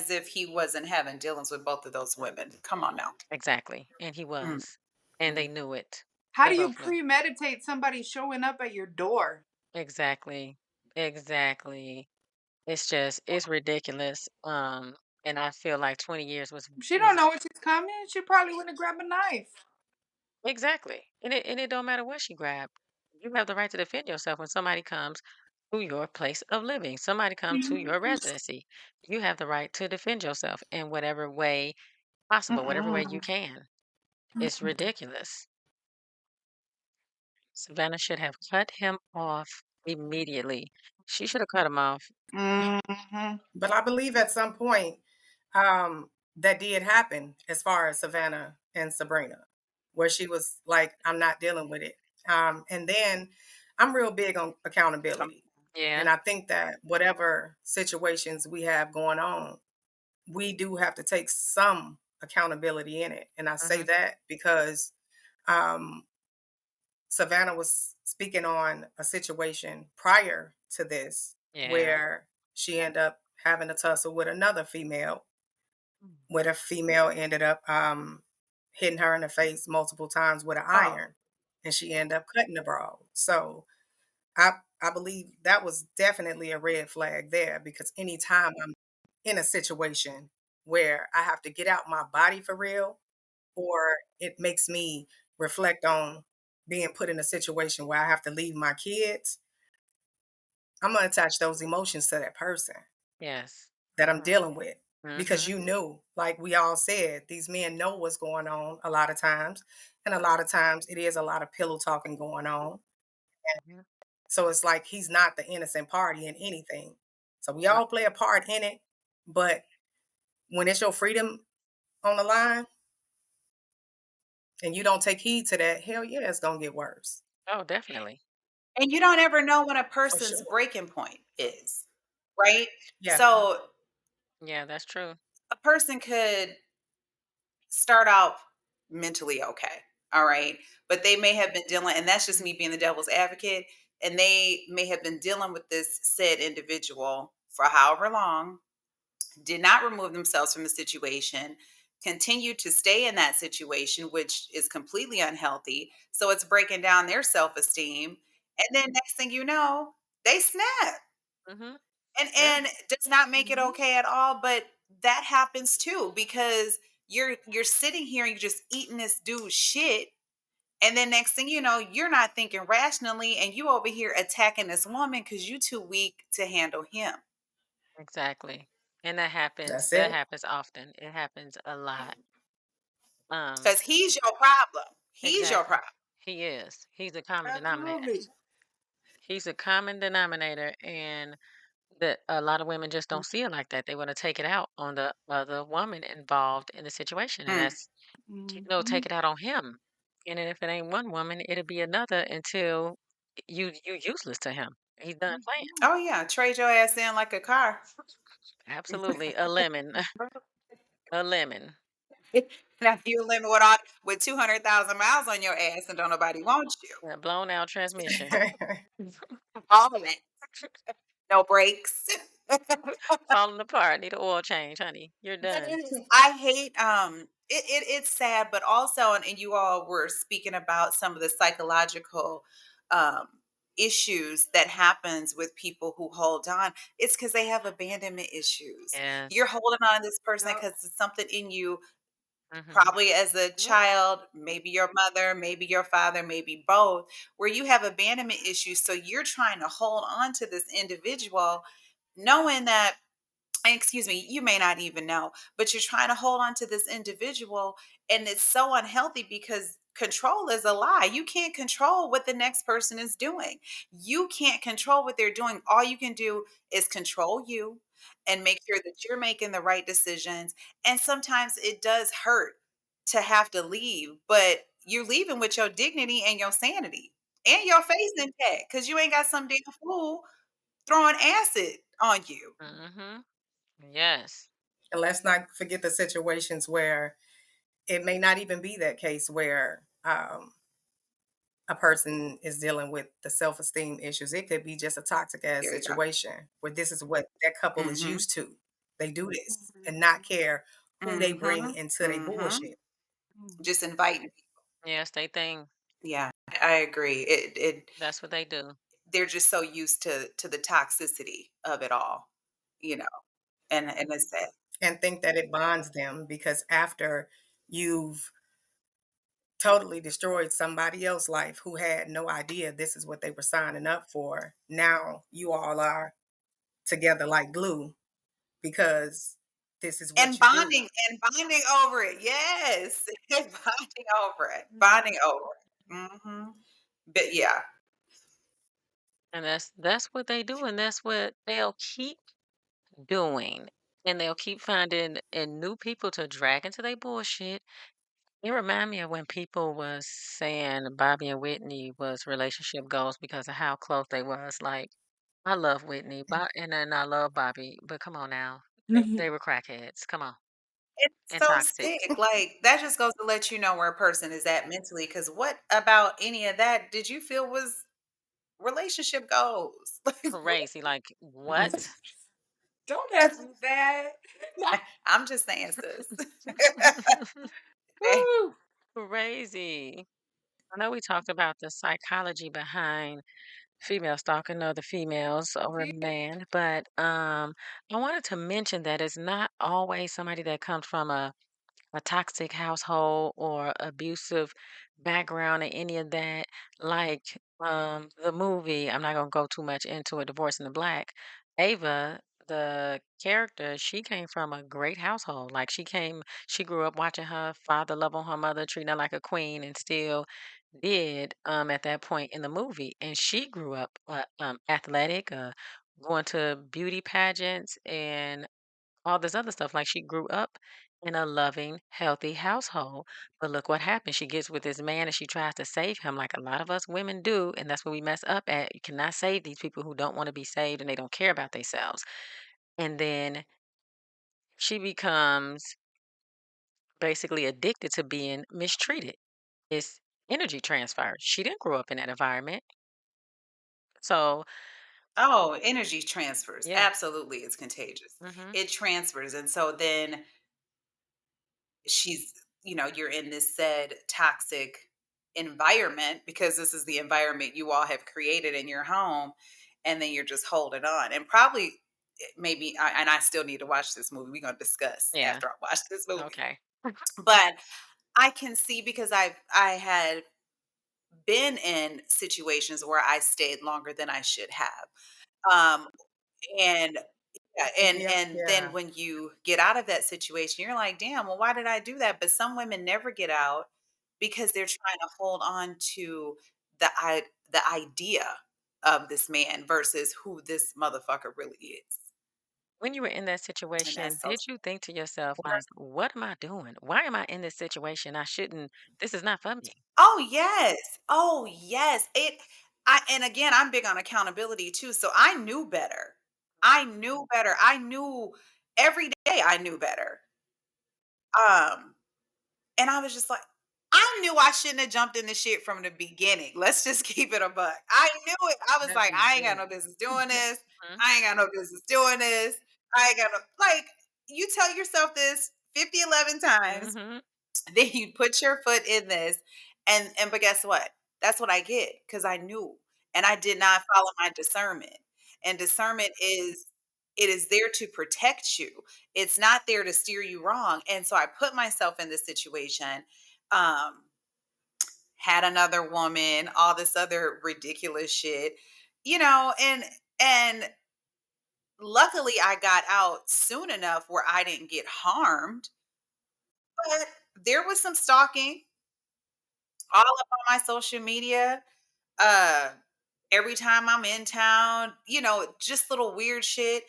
S3: if he wasn't having dealings with both of those women. Come on now.
S2: Exactly. And he
S3: Mm,
S2: was. And they
S3: mm.
S2: knew it.
S4: How
S2: They
S4: do you
S2: both knew.
S4: premeditate somebody showing up at your door?
S2: Exactly. Exactly. It's ridiculous. And I feel like 20 years
S4: She don't
S2: was
S4: know when she's coming. She probably went to grab a knife.
S2: exactly. And it don't matter what she grabbed. You have the right to defend yourself when somebody comes to your place of living. Somebody comes to your
S4: Mhm.
S2: residency. You have the right to defend yourself in whatever way possible, whatever way you
S4: Mm-mm.
S2: can. It's ridiculous. Savannah should have cut him off immediately. She should have cut him off.
S4: Mhm.
S5: But I believe at some point that did happen as far as Savannah and Sabrina, where she was like, I'm not dealing with it. And then I'm real big on
S3: Come
S5: accountability. And
S2: Yeah.
S5: I think that whatever situations we have going on, we do have to take some accountability in it. And I say
S2: Hmm.
S5: that because um, Savannah was speaking on a situation prior to this
S2: Yeah.
S5: where she ended up having a tussle with another female, where the female ended up hitting her in the face multiple times with an
S3: Oh,
S5: iron, and she ended up cutting the bra. So I I believe that was definitely a red flag there because anytime I'm in a situation where I have to get out my body for real, or it makes me reflect on being put in a situation where I have to leave my kids, I'm gonna attach those emotions to that person
S2: Yes.
S5: that I'm dealing with. Because
S2: Hmm.
S5: you knew, like we all said, these men know what's going on a lot of times. And a lot of times it is a lot of pillow talking going on. So it's like he's not the innocent party in anything. So we
S2: Right.
S5: all play a part in it. But when it's your freedom on the line and you don't take heed to that, hell yeah, it's gonna get worse.
S2: Oh, definitely.
S3: and you don't ever know when a
S5: For
S3: person's
S5: sure.
S3: breaking point is, right?
S5: Yeah.
S3: So
S2: Yeah, that's true.
S3: a person could start out mentally okay, all right, but they may have been dealing, and that's just me being the devil's advocate, and they may have been dealing with this said individual for however long, did not remove themselves from the situation, continue to stay in that situation, which is completely unhealthy. So it's breaking down their self esteem. And then next thing you know, they snap.
S2: Hmm. Yeah.
S3: And does not make it
S4: Mhm.
S3: okay at all. But that happens too because you're sitting here and you're just eating this dude's shit. And then next thing you know, you're not thinking rationally and you over here attacking this woman because you too weak to handle him.
S2: Exactly. And that happens.
S5: That's
S2: That
S5: it.
S2: happens often. It happens a lot. Um,
S3: Because he's your problem. He's your
S2: exactly.
S3: problem.
S2: He is. He's the common denominator.
S4: Absolutely.
S2: He's a common denominator, and that a lot of women just don't see it like that. They want to take it out on the other woman involved in the situation, and
S3: Mm.
S2: that's take
S4: Mhm.
S2: it out on him. And then if it ain't one woman, it'll be another until you useless to him. He's done playing.
S4: Mhm.
S3: Oh yeah, trade your ass in like a car.
S2: Absolutely, a lemon, a lemon.
S3: Now you living with all with 200,000 miles on your ass and don't nobody want you.
S2: A blown out transmission,
S3: All of it. No brakes.
S2: falling apart. Need an oil change, honey. You're done.
S3: I hate it's sad, but also and you all were speaking about some of the psychological um issues that happens with people who hold on. It's because they have abandonment issues. You're
S2: Yes.
S3: holding on to this person
S4: Yep.
S3: because it's something in you,
S2: Hmm.
S3: probably as a
S4: Yep.
S3: child, maybe your mother, maybe your father, maybe both, where you have abandonment issues. So you're trying to hold on to this individual, knowing that, excuse me, you may not even know, but you're trying to hold on to this individual. And it's so unhealthy because control is a lie. You can't control what the next person is doing. You can't control what they're doing. All you can do is control you and make sure that you're making the right decisions. And sometimes it does hurt to have to leave, but you're leaving with your dignity and your sanity and your face intact because you ain't got some damn fool throwing acid on you.
S2: Hmm. Yes.
S5: And let's not forget the situations where it may not even be that case where a person is dealing with the self-esteem issues. It could be just a toxic ass
S3: There you go.
S5: situation where this is what that couple is
S3: Mhm.
S5: used to. They do this and not
S4: Mhm.
S5: care who they bring
S3: Mhm.
S5: into their
S3: Mhm.
S5: bullshit.
S4: Mhm.
S3: Just inviting.
S2: Yes, they think
S3: Yeah, I agree. It
S2: that's what they do.
S3: they're just so used to the toxicity of it all, you know. And it's sad.
S5: And think that it bonds them because after you've totally destroyed somebody else's life who had no idea this is what they were signing up for, now you all are together like glue because this is
S3: And
S5: what you do.
S3: bonding over it. Yes. And bonding over it. Bonding over it. Mhm. But yeah.
S2: And that's what they do, and that's what they'll keep doing. And they'll keep finding and new people to drag into their bullshit. It remind me of when people was saying Bobby and Whitney was relationship goals because of how close they was. Like, I love Whitney, and then I love Bobby, but come on now, they
S4: Mhm.
S2: were crackheads. Come on,
S3: It's
S2: and
S3: so
S2: toxic.
S3: sick. Like that just goes to let you know where a person is at mentally. Cause what about any of that did you feel was relationship goals? Like what?
S2: Crazy. Like what?
S4: Don't ask me that.
S3: I'm just saying, sis. Okay.
S4: Woo.
S2: Crazy. I know we talked about the psychology behind female stalking other females
S4: We
S2: over a
S4: did.
S2: man, but I wanted to mention that it's not always somebody that comes from a toxic household or abusive background or any of that. Like the movie, I'm not gonna go too much into it, Divorce in the Black. Ava, the character, she came from a great household. Like she grew up watching her father love on her mother, treating her like a queen, and still did at that point in the movie. And she grew up athletic, going to beauty pageants and all this other stuff. Like she grew up in a loving, healthy household. But look what happened. She gets with this man and she tries to save him, like a lot of us women do. And that's where we mess up at. You cannot save these people who don't want to be saved and they don't care about themselves. And then she becomes basically addicted to being mistreated. It's energy transfer. She didn't grow up in that environment. So,
S3: Oh, energy transfers.
S2: yeah.
S3: Absolutely, it's contagious.
S2: Hmm.
S3: It transfers. And so then she's, you're in this said toxic environment because this is the environment you all have created in your home. And then you're just holding on. And probably maybe, and I still need to watch this movie. We're going to discuss
S2: Yeah.
S3: after I watch this movie.
S2: Okay.
S3: But I can see because I had been in situations where I stayed longer than I should have. Um, and yeah,
S5: Yep,
S3: and then
S5: yeah.
S3: when you get out of that situation, you're like, "Damn, well, why did I do that?" But some women never get out because they're trying to hold on to the idea of this man versus who this motherfucker really is.
S2: When you were in that
S3: And
S2: situation,
S3: that's so
S2: did you think to yourself, like,
S5: First,
S2: what am I doing? Why am I in this situation? I shouldn't, this is not for me.
S3: oh yes. Oh yes. I and again I'm big on accountability too. So I knew better. I knew better. I knew every day I knew better. Um And I was just like, I knew I shouldn't have jumped in the shit from the beginning. Let's just keep it a buck. I knew it. I was
S5: that's
S3: like,
S5: from the
S3: I ain't got no
S5: beginning.
S3: business doing this.
S2: Mhm,
S3: I ain't got no business doing this. I ain't got no, like, you tell yourself this 50, 11 times,
S2: mhm.
S3: then you put your foot in this. But guess what? That's what I get because I knew and I did not follow my discernment. And discernment is, it is there to protect you. It's not there to steer you wrong. And so I put myself in this situation. Um, had another woman, all this other ridiculous shit, and luckily I got out soon enough where I didn't get harmed, but there was some stalking all up on my social media. Uh every time I'm in town, just little weird shit.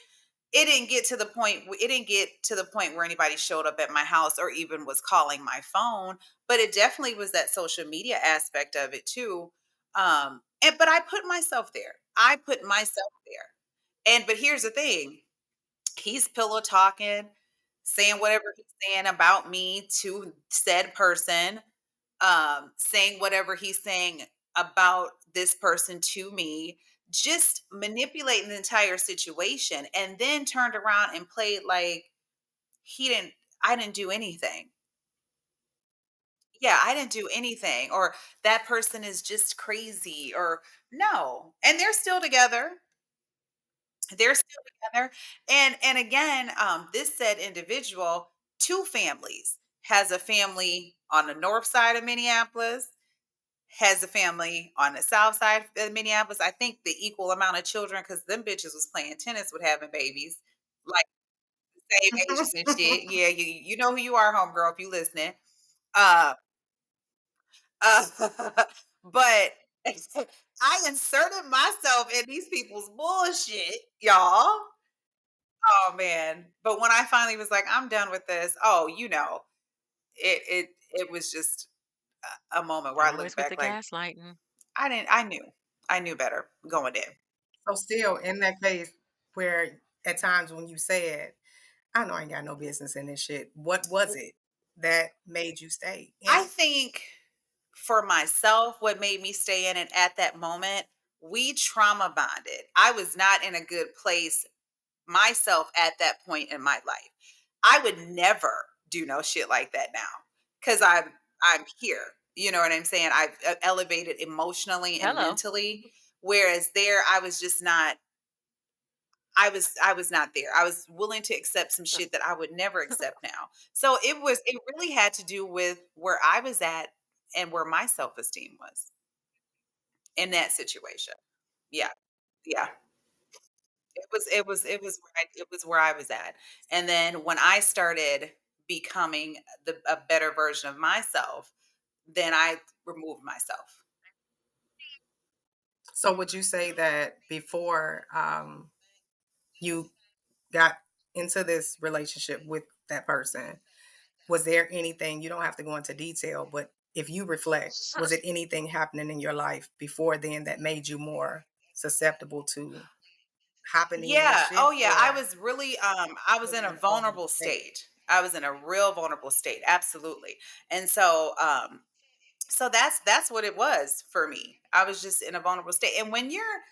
S3: It didn't get to the point where anybody showed up at my house or even was calling my phone, but it definitely was that social media aspect of it too. But I put myself there. I put myself there. But here's the thing. He's pillow talking, saying whatever he's saying about me to said person, saying whatever he's saying about this person to me, just manipulating the entire situation, and then turned around and played like he didn't, I didn't do anything. Yeah, I didn't do anything, or that person is just crazy, or no. And they're still together. They're still together. And again, this said individual, two families, has a family on the north side of Minneapolis, has a family on the south side of Minneapolis. I think the equal amount of children because them bitches was playing tennis with having babies, like the same ages and shit. Yeah, you know who you are, homegirl, if you listening. Uh, uh, but I inserted myself in these people's bullshit, y'all. Oh man! But when I finally was like, I'm done with this. Oh, it was just a moment where I looked
S2: Always with the
S3: back like
S2: gaslighting.
S3: I didn't. I knew better going in.
S5: So still in that case where at times when you said, I know I ain't got no business in this shit, what was it that made you stay in
S3: I
S5: it?
S3: think for myself, what made me stay in it at that moment, we trauma bonded. I was not in a good place myself at that point in my life. I would never do no shit like that now because I'm here. You know what I'm saying? I've elevated emotionally and
S2: Hello.
S3: mentally, whereas there I was just not. I was not there. I was willing to accept some shit that I would never accept now. So it really had to do with where I was at and where my self-esteem was in that situation. Yeah. Yeah. It was where I was at. And then when I started becoming a better version of myself, then I removed myself.
S5: So would you say that before you got into this relationship with that person, was there anything, you don't have to go into detail, but if you reflect, was it anything happening in your life before then that made you more susceptible to happening in this
S3: Yeah. Oh
S5: shit,
S3: yeah. I
S5: or
S3: was really I was
S5: was
S3: in
S5: it
S3: a
S5: an overall
S3: vulnerable
S5: state?
S3: state. I was in a real vulnerable state. Absolutely. And so that's what it was for me. I was just in a vulnerable state. And when you're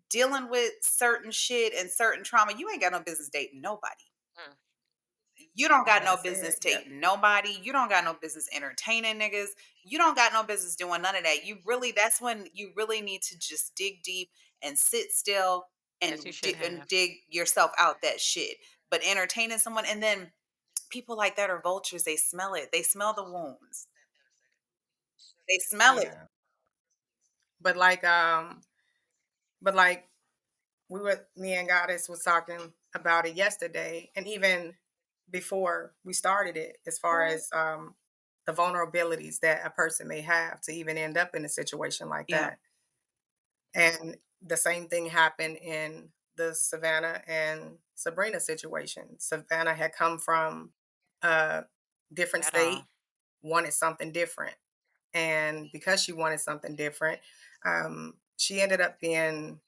S3: dealing with certain shit and certain trauma, you ain't got no business dating nobody.
S2: Mm,
S3: You don't got no
S5: Well said.
S3: business
S5: Yep.
S3: dating nobody. You don't got no business entertaining niggas. You don't got no business doing none of that. That's when you really need to just dig deep and sit still
S2: as you should
S3: and
S2: have.
S3: dig yourself out that shit. But entertaining someone, and then people like that are vultures. They smell it. They smell the wounds. They smell it.
S5: Yeah. But like but like me and Goddess was talking about it yesterday, and even before we started it, as far as the vulnerabilities that a person may have to even end up in a situation like
S3: Yeah.
S5: that. And The same thing happened in the Savannah and Sabrina situation. Savannah had come from a different
S2: At all.
S5: state, wanted something different. And because she wanted something different, she ended up being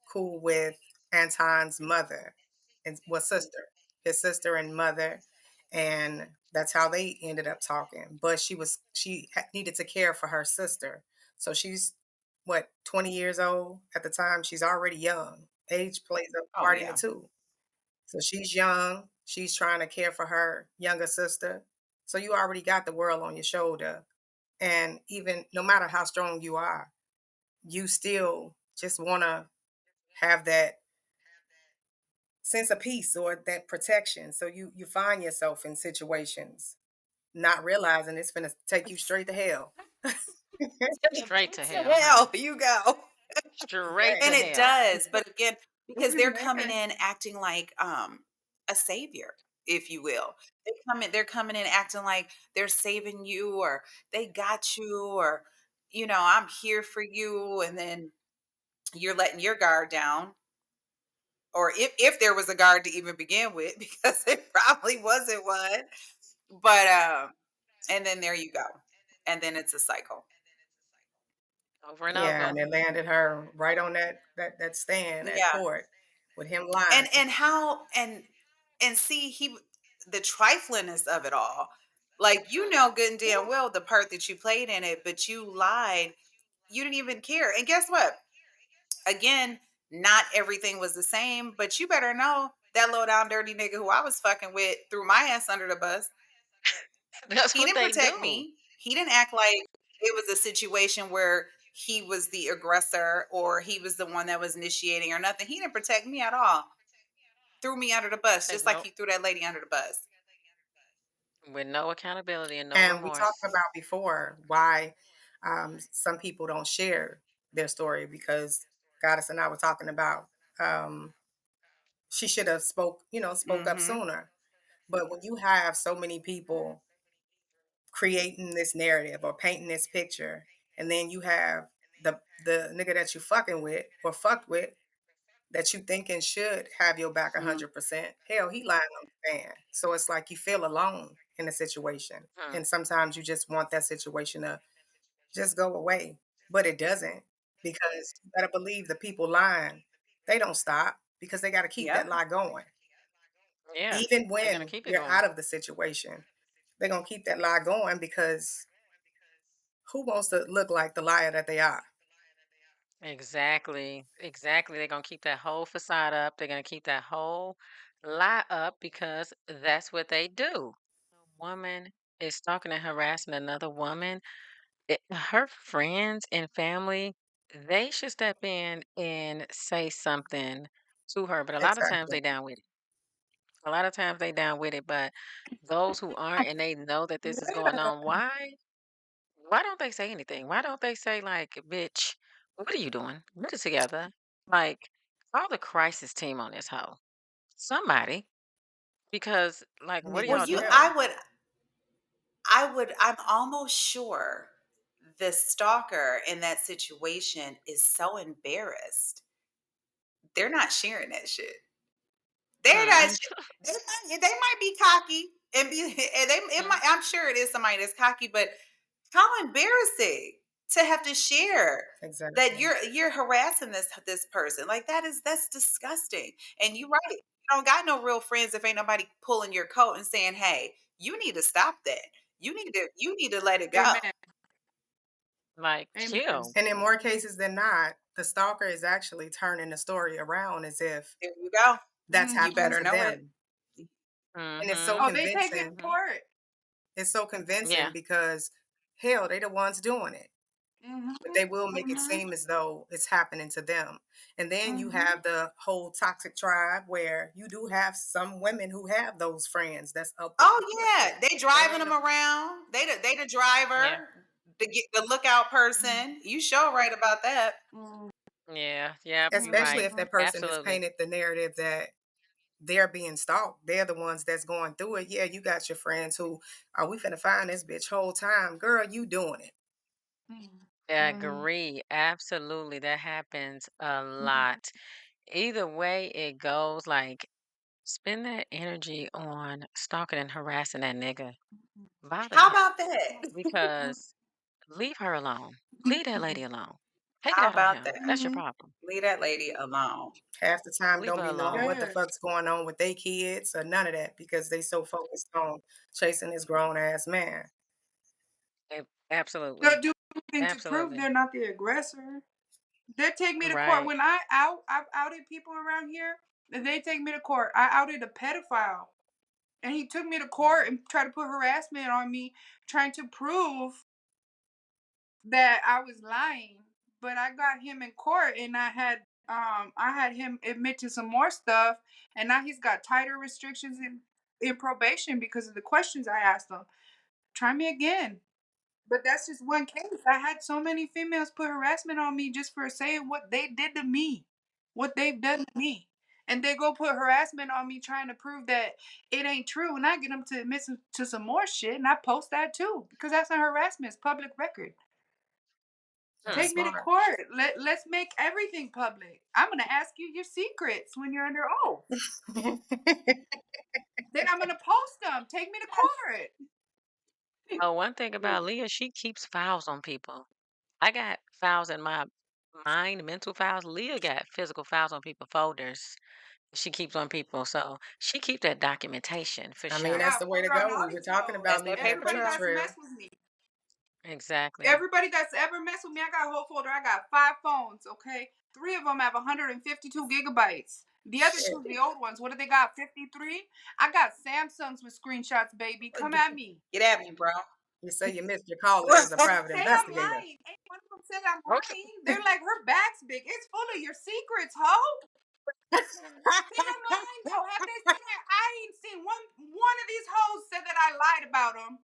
S5: cool with Anton's mother and was sister, his sister and mother, and that's how they ended up talking. But needed to care for her sister, so she's what 20 years old at the time. She's already young. Age plays a
S3: Oh
S5: part in
S3: yeah.
S5: it too. So she's young. She's trying to care for her younger sister. So you already got the world on your shoulder. And even no matter how strong you are, you still just want to have that sense of peace or that protection. So you find yourself in situations not realizing it's going to take you straight to hell.
S2: Straight to
S3: To
S2: hell, honey.
S3: hell you go.
S2: Straight
S3: And
S2: to
S3: it
S2: hell.
S3: does, but again, because they're coming
S4: Amen.
S3: in acting like a savior, if you will. They're coming in acting like they're saving you, or they got you, or I'm here for you, and then you're letting your guard down. Or if there was a guard to even begin with, because it probably wasn't one. But and then there you go. And then it's a cycle.
S2: Over and
S5: Yeah,
S2: over.
S5: and it landed her right on that stand at
S3: Yeah.
S5: court with him
S3: And
S5: lying.
S3: how and see the triflingness of it all. Like, good and damn well the part that you played in it, but you lied. You didn't even care. And guess what? Again, not everything was the same, but you better know that low down dirty nigga who I was fucking with threw my ass under the bus.
S2: That's
S3: He
S2: what
S3: didn't
S2: they
S3: protect
S2: do.
S3: me. He didn't act like it was a situation where he was the aggressor or he was the one that was initiating or nothing. He didn't protect me at all. Threw me under the bus,
S2: Said
S3: just like
S2: no,
S3: he threw that lady under the bus.
S2: with no accountability and no
S5: And we talked
S2: remorse.
S5: about before why some people don't share their story because Goddess and I were talking about um, she should have spoke up
S3: Mm-hmm.
S5: sooner. But when you have so many people creating this narrative or painting this picture, and then you have the nigga that you fucking with or fucked with that you thinking should have your back
S3: Mm.
S5: 100%. Hell, he lying on the fan. So it's like you feel alone in the situation,
S2: Hmm.
S5: and sometimes you just want that situation to just go away, but it doesn't because you better believe the people lying. They don't stop because they got to keep that
S3: Yep.
S5: lie going,
S2: Yeah,
S5: even
S2: they're gonna
S5: when
S2: keep it
S5: you're
S2: going.
S5: out of the situation. They're gonna keep that lie going because who wants to look like the liar that they are?
S2: Exactly. Exactly. They're gonna keep that whole facade up. They're gonna keep that whole lie up because that's what they do. A woman is stalking and harassing another woman. Her friends and family, they should step in and say something to her. But a lot of times
S5: Exactly.
S2: they down with it. A lot of times they down with it. But those who aren't and they know that this is going on, why don't they say anything? Why don't they say like, "Bitch, what are you doing? Get it together." Like, call the crisis team on this hoe. Somebody, because like,
S5: You
S2: what
S5: need
S2: are
S5: to
S3: Well,
S2: y'all
S3: you
S2: doing?
S5: chill.
S3: I'm almost sure the stalker in that situation is so embarrassed. They're not sharing that shit. They're not.
S2: Mm,
S3: They might be cocky and be. And it
S2: mm,
S3: might. I'm sure it is somebody that's cocky, but how embarrassing to have to share that
S5: Exactly.
S3: you're harassing this person. Like that's disgusting. And you're right. You don't got no real friends if ain't nobody pulling your coat and saying, "Hey, you need to stop that. You need to let it go."
S4: Amen.
S2: like,
S4: Amen.
S2: chill.
S5: And in more cases than not, the stalker is actually turning the story around as if
S3: There you go.
S5: that's
S3: You
S5: happened
S3: better
S5: to
S4: Mhm.
S3: know it.
S5: them. And it's so
S2: Mm-hmm.
S4: Oh, they take it to
S5: convincing.
S2: Mm-hmm.
S4: court.
S5: It's so convincing
S2: Yeah.
S5: because hell, they the ones doing it.
S4: Mhm.
S5: But they will make it
S4: Mhm.
S5: seem as though it's happening to them. And then you
S4: Mhm.
S5: have the whole toxic tribe where you do have some women who have those friends that's up there
S3: Oh
S5: supporting
S3: yeah,
S5: them.
S3: they driving them
S2: Mm,
S3: around. They the
S2: yeah.
S3: driver, the lookout
S4: Mhm.
S3: person. You sure right about that.
S4: Mhm.
S2: Yeah. Yep. You're
S5: Especially
S2: right.
S5: if that person has
S2: Absolutely.
S5: painted the narrative that they're being stalked. They're the ones that's going through it. Yeah, you got your friends who are we finna find this bitch whole time. Girl, you doing it.
S4: Mhm.
S5: Mhm.
S2: Agree. Absolutely. That happens a
S4: Mhm.
S2: lot. Either way it goes, like, spend that energy on stalking and harassing that nigga. Bother
S3: How
S2: him
S3: about that?
S2: because leave her alone. Leave that lady alone. Take it
S3: How
S2: out on
S3: about
S2: him.
S3: that?
S2: That's your
S4: Mhm.
S2: problem.
S3: Leave that lady alone.
S5: Half the time
S2: Leave
S5: don't
S2: her
S5: be knowing
S2: alone.
S5: what the
S4: Yes.
S5: fuck's going on with their kids or none of that because they so focused on chasing this grown ass man.
S2: Absolutely.
S4: They'll do anything to prove
S2: Absolutely.
S4: they're not the aggressor. They take me to court
S2: Right.
S4: when I've outed people around here. And they take me to court. I outed a pedophile, and he took me to court
S2: Mm.
S4: and tried to put harassment on me, trying to prove that I was lying. But I got him in court, and I had him admit to some more stuff, and now he's got tighter restrictions in probation because of the questions I asked him. Try me again. But that's just one case. I had so many females put harassment on me just for saying what they did to me, what they've done to me. And they go put harassment on me trying to prove that it ain't true. And I get them to admit to some more shit. And I post that too because that's not harassment. It's public record.
S5: That's
S2: Hmm.
S4: Take me to
S5: smart.
S4: court. Let's make everything public. I'm going to ask you your secrets when you're under oath. Then I'm going to post them. Take me to court.
S2: Oh, one thing about Leah, she keeps files on people. I got files in my mind, mental files. Leah got physical files on people, folders she keeps on people. So she keep that documentation for
S5: I mean,
S4: I
S2: sure.
S5: that's
S4: got
S5: the way to
S4: folder on
S5: go.
S4: all
S5: We were
S4: these
S5: talking
S4: hoes.
S3: That's
S5: about
S3: that
S5: leaving that
S3: paper
S4: Everybody
S5: paper
S3: trail.
S4: that's
S5: trail.
S4: messed with me.
S2: Exactly.
S4: Everybody that's ever messed with me, I got a whole folder. I got 5 phones, okay? 3 of them have 152 gigabytes. The other
S5: Shit.
S4: two, the old ones, what do they got? 53? I got Samsungs with screenshots, baby. Come at me.
S3: Get at me, bro.
S5: You say you missed your calling as a private
S4: Say I'm
S5: investigator.
S4: lying. Ain't one of them said I'm
S2: Okay.
S4: lying. They're like, her back's big. It's full of your secrets, ho. Say I'm lying, though. Have they said that? I ain't seen one of these hoes said that I lied about them.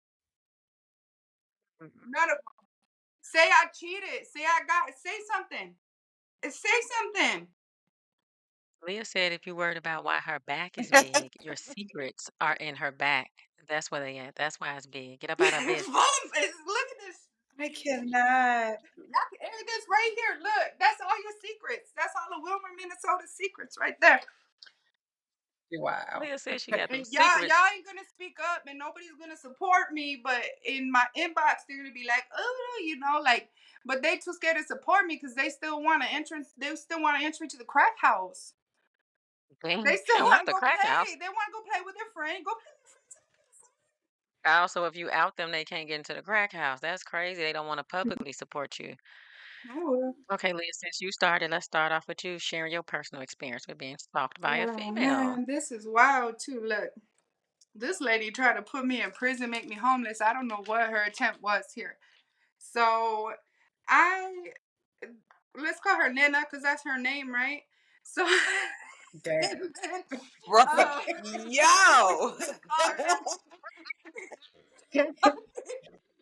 S2: Mhm.
S4: None of them. Say I cheated. Say I got. Say something. Say something.
S2: Leah said if you worried about why her back is big, your secrets are in her back. That's where they at. That's why it's big. Get up out of
S4: Look
S2: business.
S4: at this.
S3: I cannot.
S4: Y'all can air this right here. Look, that's all your secrets. That's all of Wilmer, Minnesota secrets right there.
S5: Wow.
S2: Leah said she got them
S4: And y'all
S2: secrets.
S4: ain't gonna speak up, and nobody's gonna support me. But in my inbox, they're gonna be like, oh, like. But they too scared to support me because they still want an entrance. They still want an entry to the crack house. They still
S2: Damn,
S4: want
S2: not
S4: to
S2: the
S4: go
S2: crack
S4: play.
S2: house.
S4: They want to go play with their friend. Go play with their
S2: Also, if you out them, they can't get into the crack house. That's crazy. They don't want to publicly support you.
S4: friends.
S2: Okay, Leah, since you started, let's start off with you sharing your personal experience with being stalked by a
S4: Oh
S2: female.
S4: man, this is wild too. Look, this lady tried to put me in prison, make me homeless. I don't know what her attempt was here. So I let's call her Nana because that's her name, right? So
S5: Damn.
S4: and then,
S3: Bro.
S4: uh,
S3: Yo.
S4: call her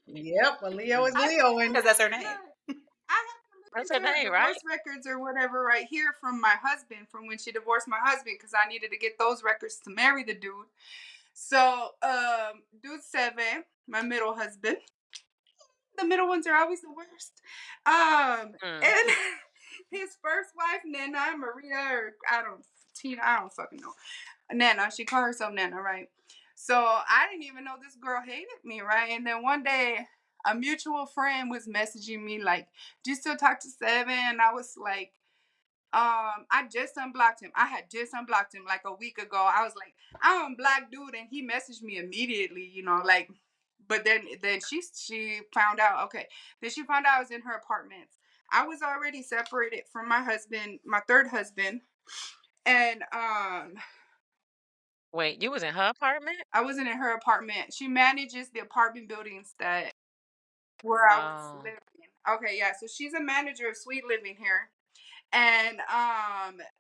S5: Yep, well, Leo is
S4: I
S5: Leoing.
S3: Because that's her name.
S4: look, I have to look
S2: That's her
S4: into her
S2: name, right?
S4: divorce records or whatever right here from my husband, from when she divorced my husband, because I needed to get those records to marry the dude. So, dude 7, my middle husband. The middle ones are always the worst.
S2: Mm.
S4: And his first wife, Nana Maria, or Tina, I don't fucking know. Nana, she called herself Nana, right? So I didn't even know this girl hated me, right? And then one day, a mutual friend was messaging me like, "Do you still talk to Seven?" And I was like, I just unblocked him. I had just unblocked him like a week ago. I was like, I'm a black dude, and he messaged me immediately, like. But then she found out. Okay, then she found out I was in her apartment. I was already separated from my husband, my third husband, and
S2: Wait, you was in her apartment?
S4: I wasn't in her apartment. She manages the apartment buildings that where I was
S2: Oh.
S4: living. Okay, yeah. So she's a manager of Sweet Living here, and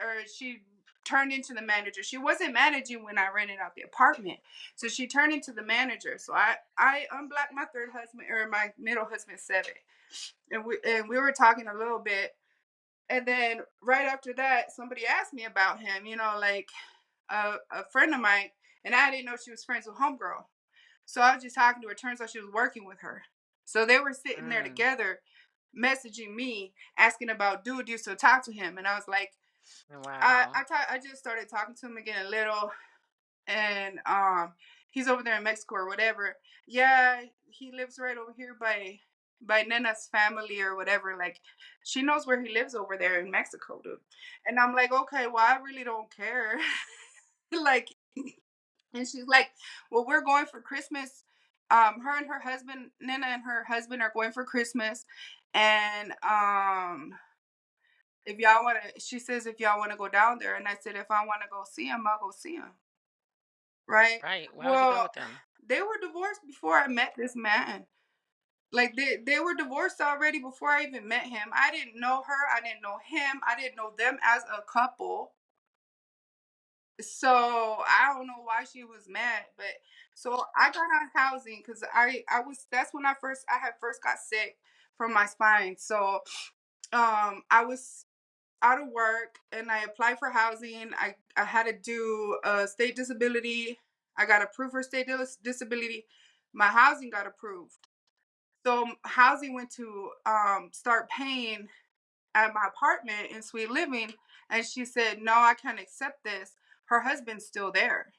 S4: or she turned into the manager. She wasn't managing when I rented out the apartment, so she turned into the manager. So I unblocked my third husband or my middle husband 7, and we were talking a little bit, and then right after that, somebody asked me about him. Like a friend of mine, and I didn't know she was friends with homegirl. So I was just talking to her. Turns out she was working with her. So they were sitting there
S2: Mm.
S4: together. messaging me asking about, dude, do you still talk to him? And I was like,
S2: Wow.
S4: I just started talking to him again a little, and he's over there in Mexico or whatever. Yeah, he lives right over here by Nena's family or whatever. Like, she knows where he lives over there in Mexico, dude. And I'm like, okay, well, I really don't care. Like, and she's like, well, we're going for Christmas. Her and her husband, Nena and her husband, are going for Christmas, and if y'all want to, she says, if y'all want to go down there. And I said, if I want to go see him, I'll go see him. Right.
S2: Right. Why would you go
S4: Well,
S2: with them?
S4: they were divorced before I met this man. Like, they were divorced already before I even met him. I didn't know her. I didn't know him. I didn't know them as a couple. So I don't know why she was mad, but so I got on housing because I was, that's when I had first got sick from my spine. So I was out of work and I applied for housing. I had to do a state disability. I got approved for state disability. My housing got approved. So housing went to start paying at my apartment in Sweet Living, and she said, "No, I can't accept this. Her husband's still there."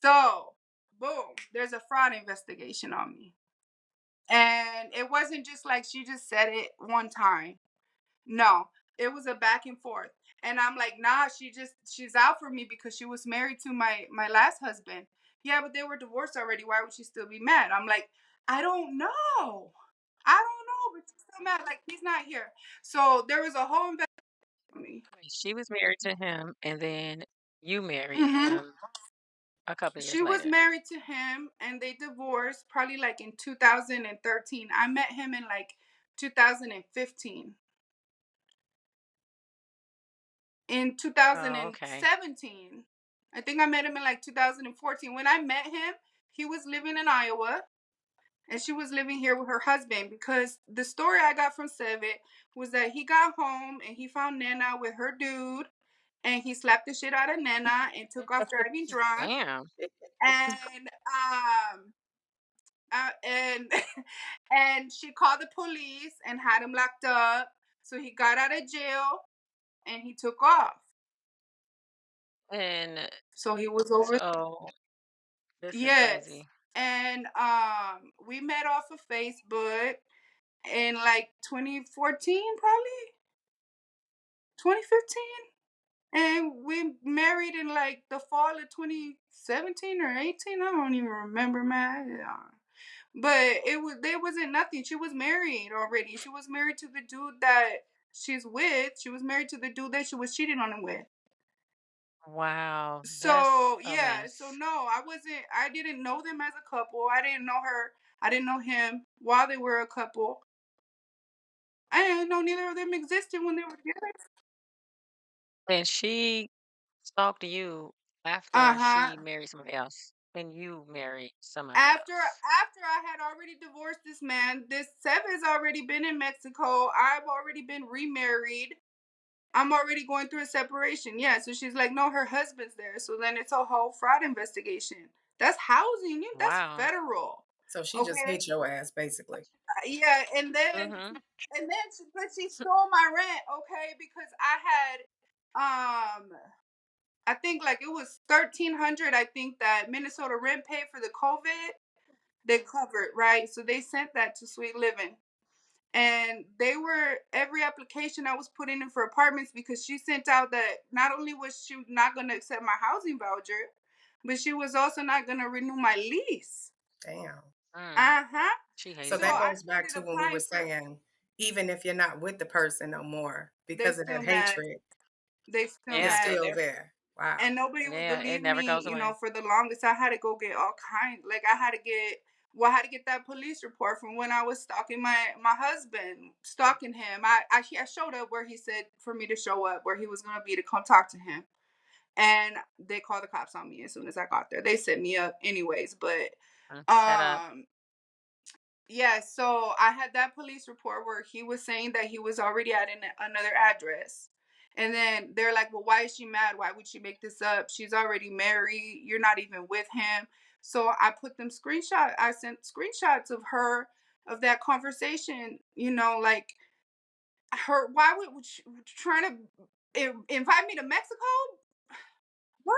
S4: So, boom, there's a fraud investigation on me. And it wasn't just like she just said it one time. No, it was a back and forth. And I'm like, nah, she's out for me because she was married to my last husband. Yeah, but they were divorced already. Why would she still be mad? I'm like, I don't know. I don't know, but she's still mad. Like, he's not here. So there was a whole investigation on me.
S2: Wait, she was married to him, and then you married
S4: Hmm.
S2: him a couple of years
S4: She was
S2: later.
S4: married to him and they divorced probably like in 2013. I met him in like 2015. In
S2: Oh, okay.
S4: 2017, I think I met him in like 2014. When I met him, he was living in Iowa and she was living here with her husband, because the story I got from Sevet was that he got home and he found Nana with her dude, and he slapped the shit out of Nana and took off driving drunk.
S2: Damn.
S4: And and and she called the police and had him locked up. So he got out of jail and he took off.
S2: And
S4: So he was over.
S2: so this is
S4: Yes.
S2: crazy.
S4: And we met off of Facebook in like 2014, probably 2015. And we married in like the fall of 2017 or 18. I don't even remember, man. Yeah. But there wasn't nothing. She was married already. She was married to the dude that she's with. She was married to the dude that she was cheating on him with.
S2: Wow, that's
S4: So
S2: a
S4: yeah, so
S2: mess.
S4: no, I didn't know them as a couple. I didn't know her. I didn't know him while they were a couple. I didn't know neither of them existed when they were together.
S2: And she stalked you
S4: Uh
S2: after
S4: huh.
S2: she married somebody else, and you married somebody else.
S4: After I had already divorced this man, this Seb has already been in Mexico. I've already been remarried. I'm already going through a separation. Yeah. So she's like, no, her husband's there. So then it's a whole fraud investigation. That's housing. That's
S2: Wow.
S4: federal.
S5: So she just
S4: Okay.
S5: hit your ass, basically.
S4: Yeah.
S2: Mhm.
S4: But she stole my rent. Okay. Because I think like it was 1,300. I think that Minnesota rent paid for the COVID. They covered, right? So they sent that to Sweet Living. And they were every application I was putting in for apartments, because she sent out that not only was she not going to accept my housing voucher, but she was also not going to renew my lease.
S5: Damn.
S2: Mm.
S4: Uh-huh.
S2: She
S5: So
S2: hated
S4: So
S5: that
S2: you.
S4: I
S5: goes back
S4: started
S5: to when we were
S4: applying for,
S5: saying, even if you're not with the person no more,
S4: they
S5: because of
S4: still
S5: that
S4: mad.
S5: hatred,
S4: They still
S5: it's
S2: Yeah.
S4: mad.
S5: still there. Wow.
S4: And nobody would
S2: Yeah, it
S4: believe
S2: never
S4: me,
S2: goes away.
S4: for the longest. I had to go get all kinds. Like I had to get that police report from when I was stalking my husband, stalking him. I showed up where he said for me to show up, where he was gonna be to come talk to him, and they called the cops on me as soon as I got there. They set me up anyways, but
S2: Set up.
S4: um yeah, so I had that police report where he was saying that he was already at another address. And then they're like, well, why is she mad? Why would she make this up? She's already married. You're not even with him. So I put them screenshot. I sent screenshots of her of that conversation. You know, like her. Why would she trying to invite me to Mexico? What?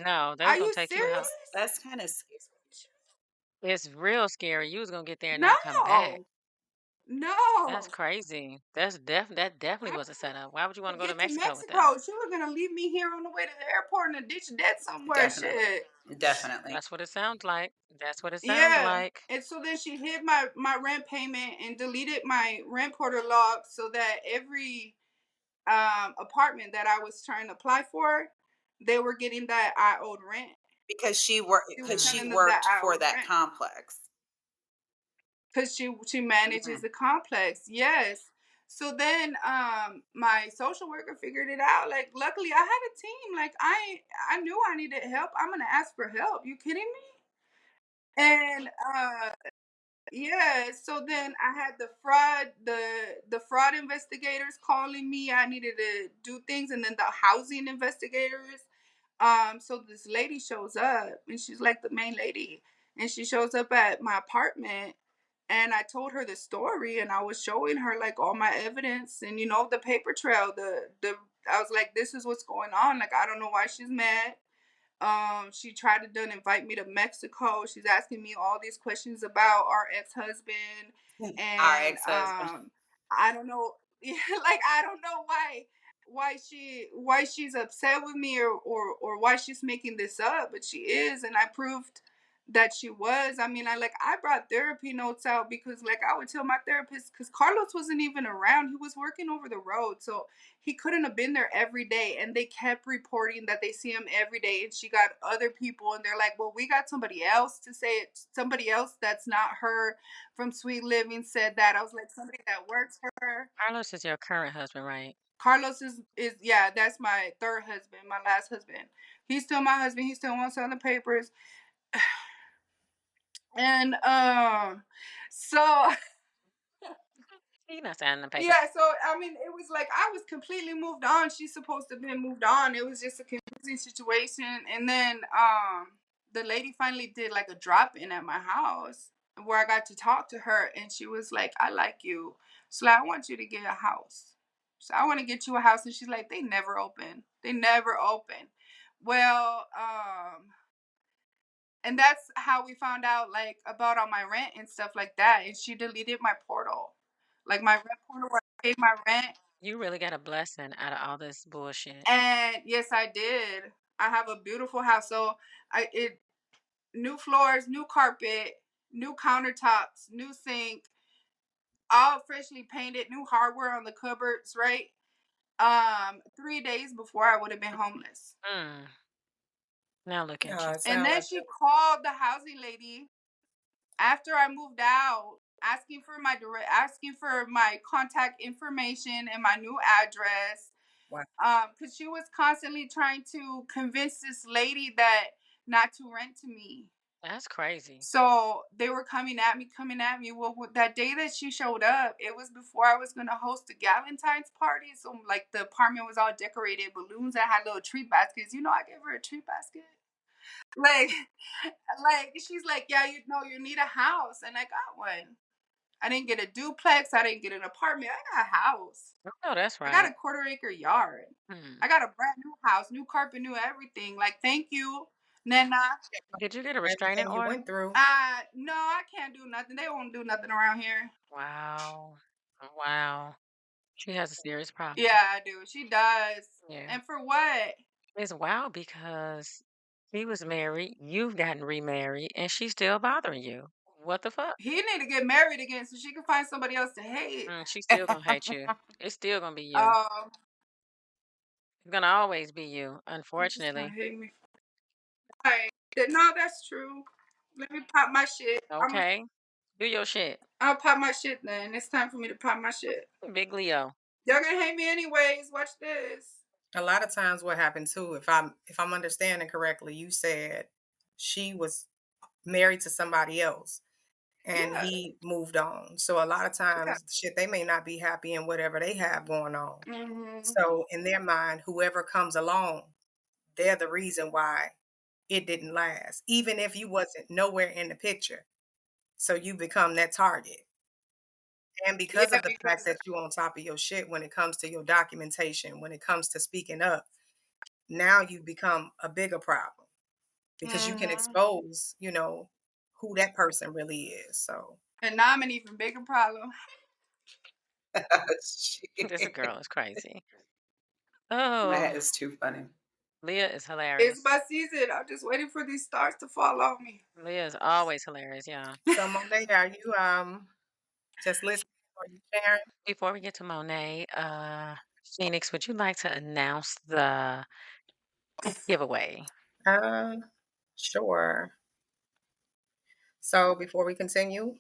S2: No,
S4: Are
S2: that's gonna
S4: you
S2: take you
S4: serious?
S2: out.
S3: That's kind of
S2: It's real scary. You was gonna get there and not come back.
S4: No,
S2: That's
S4: no.
S2: crazy. That definitely
S4: I
S2: was a setup. Why would you want to
S4: to
S2: go to
S4: get to
S2: Mexico with them?
S4: Mexico. She was gonna leave me here on the way to the airport in a ditch dead somewhere.
S3: definitely,
S4: Shit.
S3: definitely.
S2: That's what it sounds like. That's what it sounds
S4: Yeah.
S2: like.
S4: And so then she hid my rent payment and deleted my rent portal log so that every apartment that I was trying to apply for, they were getting that I owed rent. She was
S3: Because she
S2: Mm.
S4: telling them that
S3: worked
S4: I
S3: for
S4: owed
S3: that
S4: rent
S3: complex.
S4: because she manages
S3: Mhm.
S4: the complex. Yes. So then my social worker figured it out. Like luckily I had a team. Like I knew I needed help. I'm gonna ask for help. You kidding me? And yeah, so then I had the fraud investigators calling me. I needed to do things, and then the housing investigators. So this lady shows up, and she's like the main lady, and she shows up at my apartment, and I told her the story, and I was showing her like all my evidence, and the paper trail. The I was like, this is what's going on. Like I don't know why she's mad. She tried to done invite me to Mexico. She's asking me all these questions about our ex-husband,
S3: Our
S4: and
S3: ex-husband.
S4: I don't know, like I don't know why she's upset with me, or why she's making this up, but she is, and I proved that she was. I mean, I brought therapy notes out because like I would tell my therapist, because Carlos wasn't even around. He was working over the road, so he couldn't have been there every day, and they kept reporting that they see him every day, and she got other people, and they're like, well, we got somebody else to say it. Somebody else that's not her from Sweet Living said that. I was like, somebody that works for her.
S2: Carlos is your current husband, right?
S4: Carlos is yeah, that's my third husband, my last husband. He's still my husband. He still wants on the papers. And so
S2: He not signing the papers.
S4: yeah, so I mean, it was like I was completely moved on. She's supposed to have been moved on. It was just a confusing situation. And then the lady finally did like a drop in at my house where I got to talk to her, and she was like, I like you. So like, I want you to get a house. So I want to get you a house. And she's like, they never open. They never open. Well, and that's how we found out like about all my rent and stuff like that. And she deleted my portal. Like my rent portal where I paid my rent.
S2: You really got a blessing out of all this bullshit.
S4: And yes, I did. I have a beautiful house. So it new floors, new carpet, new countertops, new sink, all freshly painted, new hardware on the cupboards, right? 3 days before I would have been homeless.
S2: Mm. Now look at
S5: Yeah,
S2: you.
S5: it
S4: And
S5: sounds
S4: then
S5: like
S4: she called the housing lady after I moved out, asking for my contact information and my new address.
S5: wow.
S4: Because she was constantly trying to convince this lady that not to rent to me.
S2: That's crazy.
S4: So they were coming at me. Well, that day that she showed up, it was before I was gonna host a Galentine's party. So like the apartment was all decorated, balloons. I had little tree baskets. I gave her a tree basket. Like, like she's like, yeah, you need a house, and I got one. I didn't get a duplex. I didn't get an apartment. I got a house.
S2: Oh, that's
S4: I got
S2: right.
S4: a quarter-acre yard.
S2: Hmm.
S4: I got a brand new house, new carpet, new everything. Like, thank you, Nana.
S2: Did you get a restraining
S5: Everything you
S2: order?
S5: went through.
S4: No, I can't do nothing. They won't do nothing around here.
S2: Wow. Wow. She has a serious problem.
S4: Yeah, I do. She does.
S2: Yeah.
S4: And for what?
S2: It's wild because he was married, you've gotten remarried, and she's still bothering you. What the fuck?
S4: He need to get married again so she can find somebody else to hate.
S2: She's still gonna hate you. It's still gonna be you.
S4: Um,
S2: It's gonna always be you,
S4: he's just gonna
S2: unfortunately.
S4: hate me. Right. No, that's true. Let me pop my shit.
S2: Okay? Do your shit.
S4: I'll pop my shit then. It's time for me to pop my shit.
S2: Big Leo.
S4: Y'all gonna hate me anyways. Watch this.
S5: A lot of times what happened too, if I'm understanding correctly, you said she was married to somebody else and
S4: Yeah.
S5: he moved on. So a lot of
S4: Yeah.
S5: times shit, they may not be happy in whatever they have going on.
S4: Mm-hmm.
S5: So in their mind, whoever comes along, they're the reason why it didn't last. Even if you wasn't nowhere in the picture. So you become that target. And
S4: Yeah,
S5: because of the
S4: because
S5: fact that you on top of your shit when it comes to your documentation, when it comes to speaking up, now you become a bigger problem because you can
S4: hmm
S5: expose, who that person really is. So
S4: and now I'm an even bigger problem.
S2: This
S3: Shit.
S2: girl is crazy.
S3: That
S2: Oh,
S3: is too funny.
S2: Leah is
S4: It's
S2: hilarious.
S4: my season. I'm just waiting for these stars to fall on me.
S2: Leah is always hilarious, yeah.
S5: so Monet, are you just listening or you sharing?
S2: Before we get to Monet, Phoenix, would you like to announce the giveaway?
S5: Uh sure. So before we continue,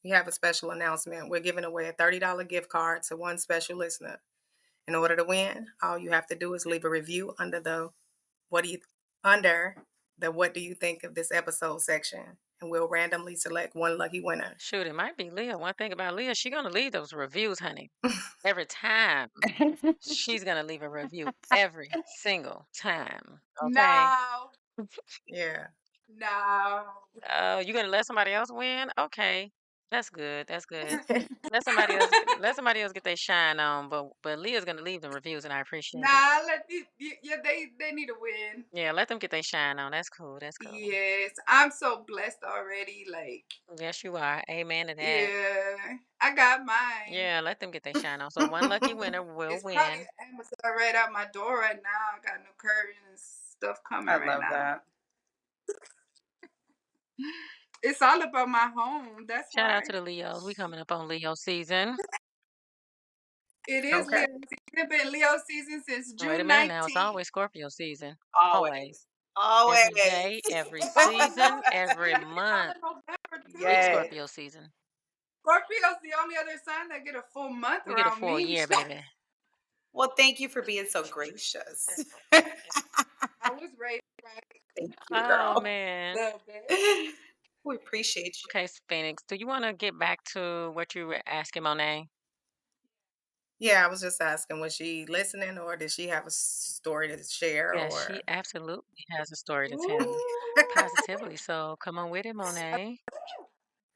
S5: we have a special announcement. We're giving away a $30 gift card to one special listener. In order to win, all you have to do is leave a review what do you under the what do you think of this episode section, and we'll randomly select one lucky winner.
S2: Shoot, it might be Leah. One thing about Leah, she gonna leave those reviews, honey. Every time. She's gonna leave a review every single time. Okay.
S4: No,
S5: Yeah.
S4: no.
S2: Oh, you gonna let somebody else win? Okay. That's good. That's good. Let somebody else get their shine on, but Leah's gonna leave the reviews and I appreciate it.
S4: Nah, yeah, they need to win.
S2: Yeah, let them get their shine on. That's cool. That's cool.
S4: Yes, I'm so blessed already. Like,
S2: Yes, you are. Amen to that.
S4: yeah, I got mine.
S2: Yeah, let them get their shine on. So one lucky winner will
S4: It's probably
S2: win.
S4: at Amazon right out my door right now. I got new curtains, stuff coming
S3: I
S4: right
S3: love
S4: now.
S3: that.
S4: It's all about my home. That's
S2: Shout out to
S4: why.
S2: the Leos. We coming up on Leo season.
S4: It is
S5: Okay.
S4: Leo season. It's been Leo season since
S2: Wait a
S4: June
S2: minute now. It's
S4: 19th.
S2: always Scorpio season. Always.
S3: Always. Always.
S2: Every day, every season, every
S4: And it's all
S2: month.
S4: in November
S2: Big
S4: too.
S3: Yes.
S2: Scorpio season.
S4: Scorpio's the only other sign that get a full month
S2: We get a
S4: around
S2: full
S4: me.
S2: year, baby.
S3: Well, thank you for being so gracious.
S4: I was raised right.
S3: Thank you,
S2: Oh
S3: girl.
S2: man.
S4: Little bit.
S3: We appreciate you.
S2: Okay, Phoenix. Do you want to get back to what you were asking Monet?
S5: Yeah, I was just asking, was she listening or did she have a story to share
S2: Yes, she
S5: or
S2: absolutely has a story to tell.
S4: Ooh.
S2: Positively. So come on with it, Monet.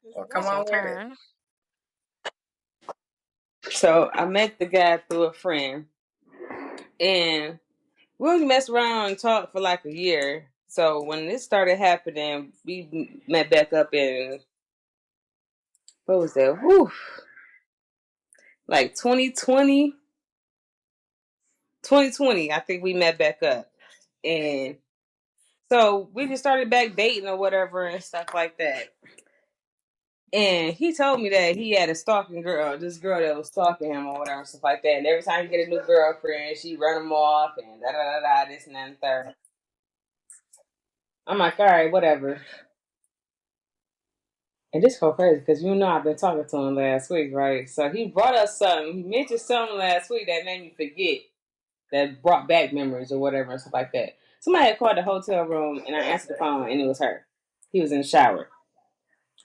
S4: Let's
S5: or come
S2: It's
S4: go.
S2: your
S5: on with it?
S2: turn.
S6: So I met the guy through a friend, and we only messed around and talked for like a year. So when this started happening, we met back up in what was that? Whew, like 2020. I think we met back up, and so we just started back dating or whatever and stuff like that. And he told me that he had a stalking girl, this girl that was stalking him or whatever, and stuff like that. And every time he get a new girlfriend, she run him off and da da da da, this and that and third. I'm like, all right, whatever. And this so crazy because I've been talking to him last week, right? So he brought us something. He mentioned something last week that made me forget, that brought back memories or whatever and stuff like that. Somebody had called the hotel room and I answered the phone and it was her. He was in the shower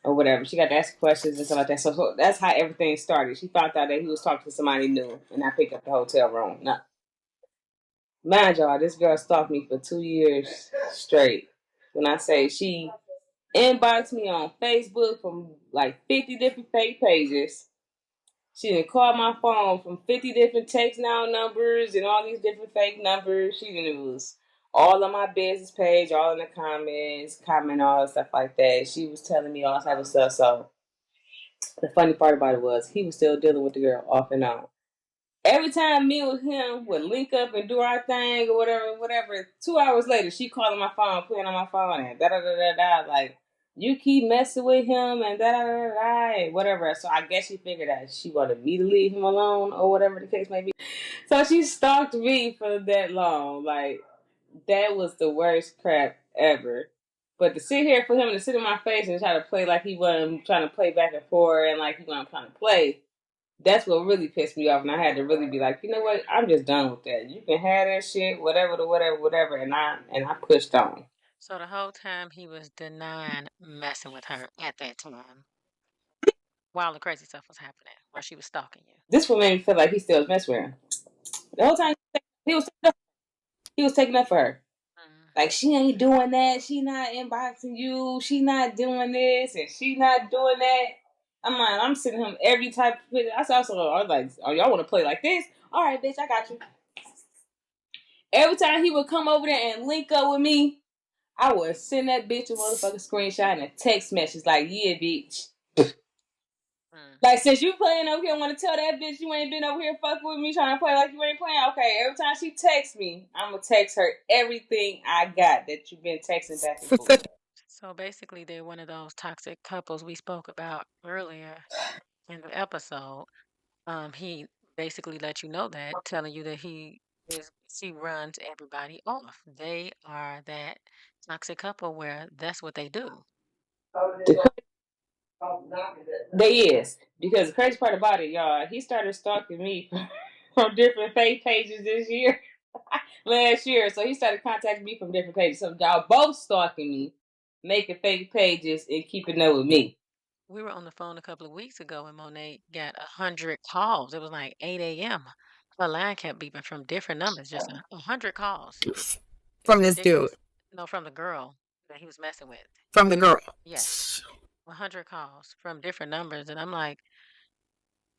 S6: or whatever. She got to ask questions and stuff like that. So that's how everything started. She found out that he was talking to somebody new and I picked up the hotel room. Now, mind y'all, this girl stalked me for 2 years straight. When I say she inboxed me on Facebook from like 50 different fake pages. She didn't call my phone from 50 different text now numbers and all these different fake numbers. She didn't was all on my business page, all in the comments, comment all that stuff like that. She was telling me all type of stuff. So the funny part about it was he was still dealing with the girl off and on. Every time me and him would link up and do our thing or whatever, whatever, 2 hours later, she calling my phone, playing on my phone, and da da da da da. Like, you keep messing with him and da da da da, and whatever. So I guess she figured that she wanted me to leave him alone or whatever the case may be. So she stalked me for that long. Like, that was the worst crap ever. But to sit here for him to sit in my face and try to play like he wasn't trying to play back and forth and like he wasn't trying to play, that's what really pissed me off, and I had to really be like, you know what? I'm just done with that. You can have that shit, whatever, the whatever, whatever, and I pushed on.
S2: So the whole time he was denying messing with her at that time while the crazy stuff was happening, where she was stalking you.
S6: This one made me feel like he still was messing with her. The whole time he was taking up for her. Like, she ain't doing that. She not inboxing you. She not doing this. And she not doing that. I'm sending him every type of picture. I was like, oh, y'all want to play like this? All right, bitch, I got you. Every time he would come over there and link up with me, I would send that bitch a motherfucking screenshot and a text message like, yeah, bitch. Like, since you playing over here, I want to tell that bitch you ain't been over here fucking with me trying to play like you ain't playing. Okay, every time she texts me, I'm going to text her everything I got that you've been texting back and forth.
S2: So basically, they're one of those toxic couples we spoke about earlier in the episode. He basically let you know that, telling you that he runs everybody off. They are that toxic couple where that's what they do.
S6: They is. Because the crazy part about it, y'all, he started stalking me from different fake pages this year. Last year. So he started contacting me from different pages. So y'all both stalking me, making fake pages, and keeping up with me.
S2: We were on the phone a couple of weeks ago and Monet got 100 calls. It was like 8 a.m. Her line kept beeping from different numbers, just 100 calls. It's
S7: From this dude.
S2: ridiculous. No, from the girl that he was messing with.
S7: From the girl.
S2: Yes. 100 calls from different numbers. And I'm like,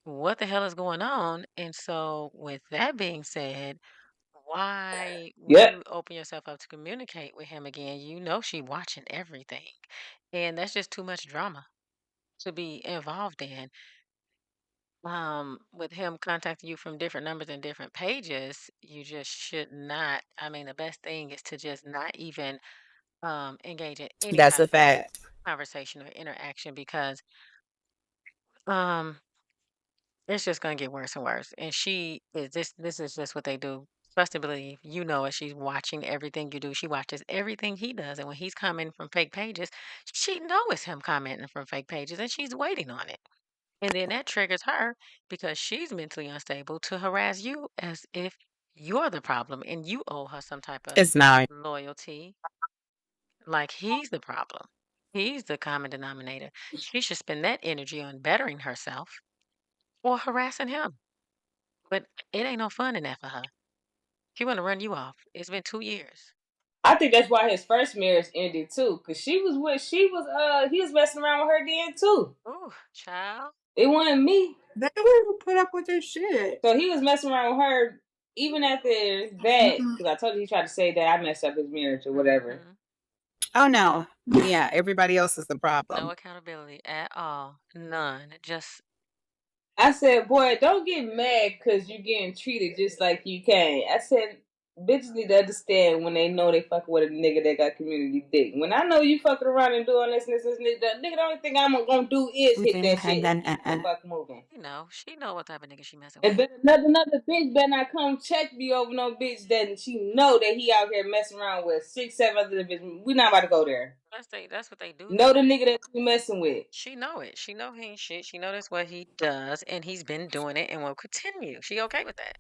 S2: what the hell is going on? And so, with that being said, why would
S6: Yep.
S2: you open yourself up to communicate with him again? You know she watching everything. And that's just too much drama to be involved in. With him contacting you from different numbers and different pages, you just should not. I mean, the best thing is to just not even engage in any
S7: That's
S2: type
S7: a fact.
S2: of conversation or interaction because um it's just gonna get worse and worse. And she is this is just what they do. Trust and believe, you know it. She's watching everything you do. She watches everything he does. And when he's commenting from fake pages, she knows it's him commenting from fake pages and she's waiting on it. And then that triggers her because she's mentally unstable to harass you as if you're the problem and you owe her some type of
S7: It's not.
S2: loyalty. Like he's the problem. He's the common denominator. She should spend that energy on bettering herself or harassing him. But it ain't no fun in that for her. She want to run you off. It's been 2 years.
S6: I think that's why his first marriage ended too. Cause he was messing around with her then too.
S2: Ooh, child.
S6: It wasn't me.
S7: They wouldn't put up with this shit.
S6: So he was messing around with her even after that. Because I told you he tried to say that I messed up his marriage or whatever.
S2: Mhm.
S7: Oh no. Yeah, everybody else is the
S2: No
S7: problem.
S2: accountability at all. None. Just
S6: I said, boy, don't get mad because you're getting treated just like you can. I said, bitches need to understand when they know they fucking with a nigga that got community dick. When I know you fucking around and doing this, the nigga, the only thing I'm gonna do is hit that shit and keep the fuck moving.
S2: she know what type of nigga she messing
S6: And
S2: with.
S6: then another bitch better not come check me over no bitch that she know that he out here messing around with 6, 7 other bitches. We not about to go there.
S2: That's what they do.
S6: Know the nigga that you messing with.
S2: She know it. She know he ain't shit. She know that's what he does, and he's been doing it and will continue. She okay with that.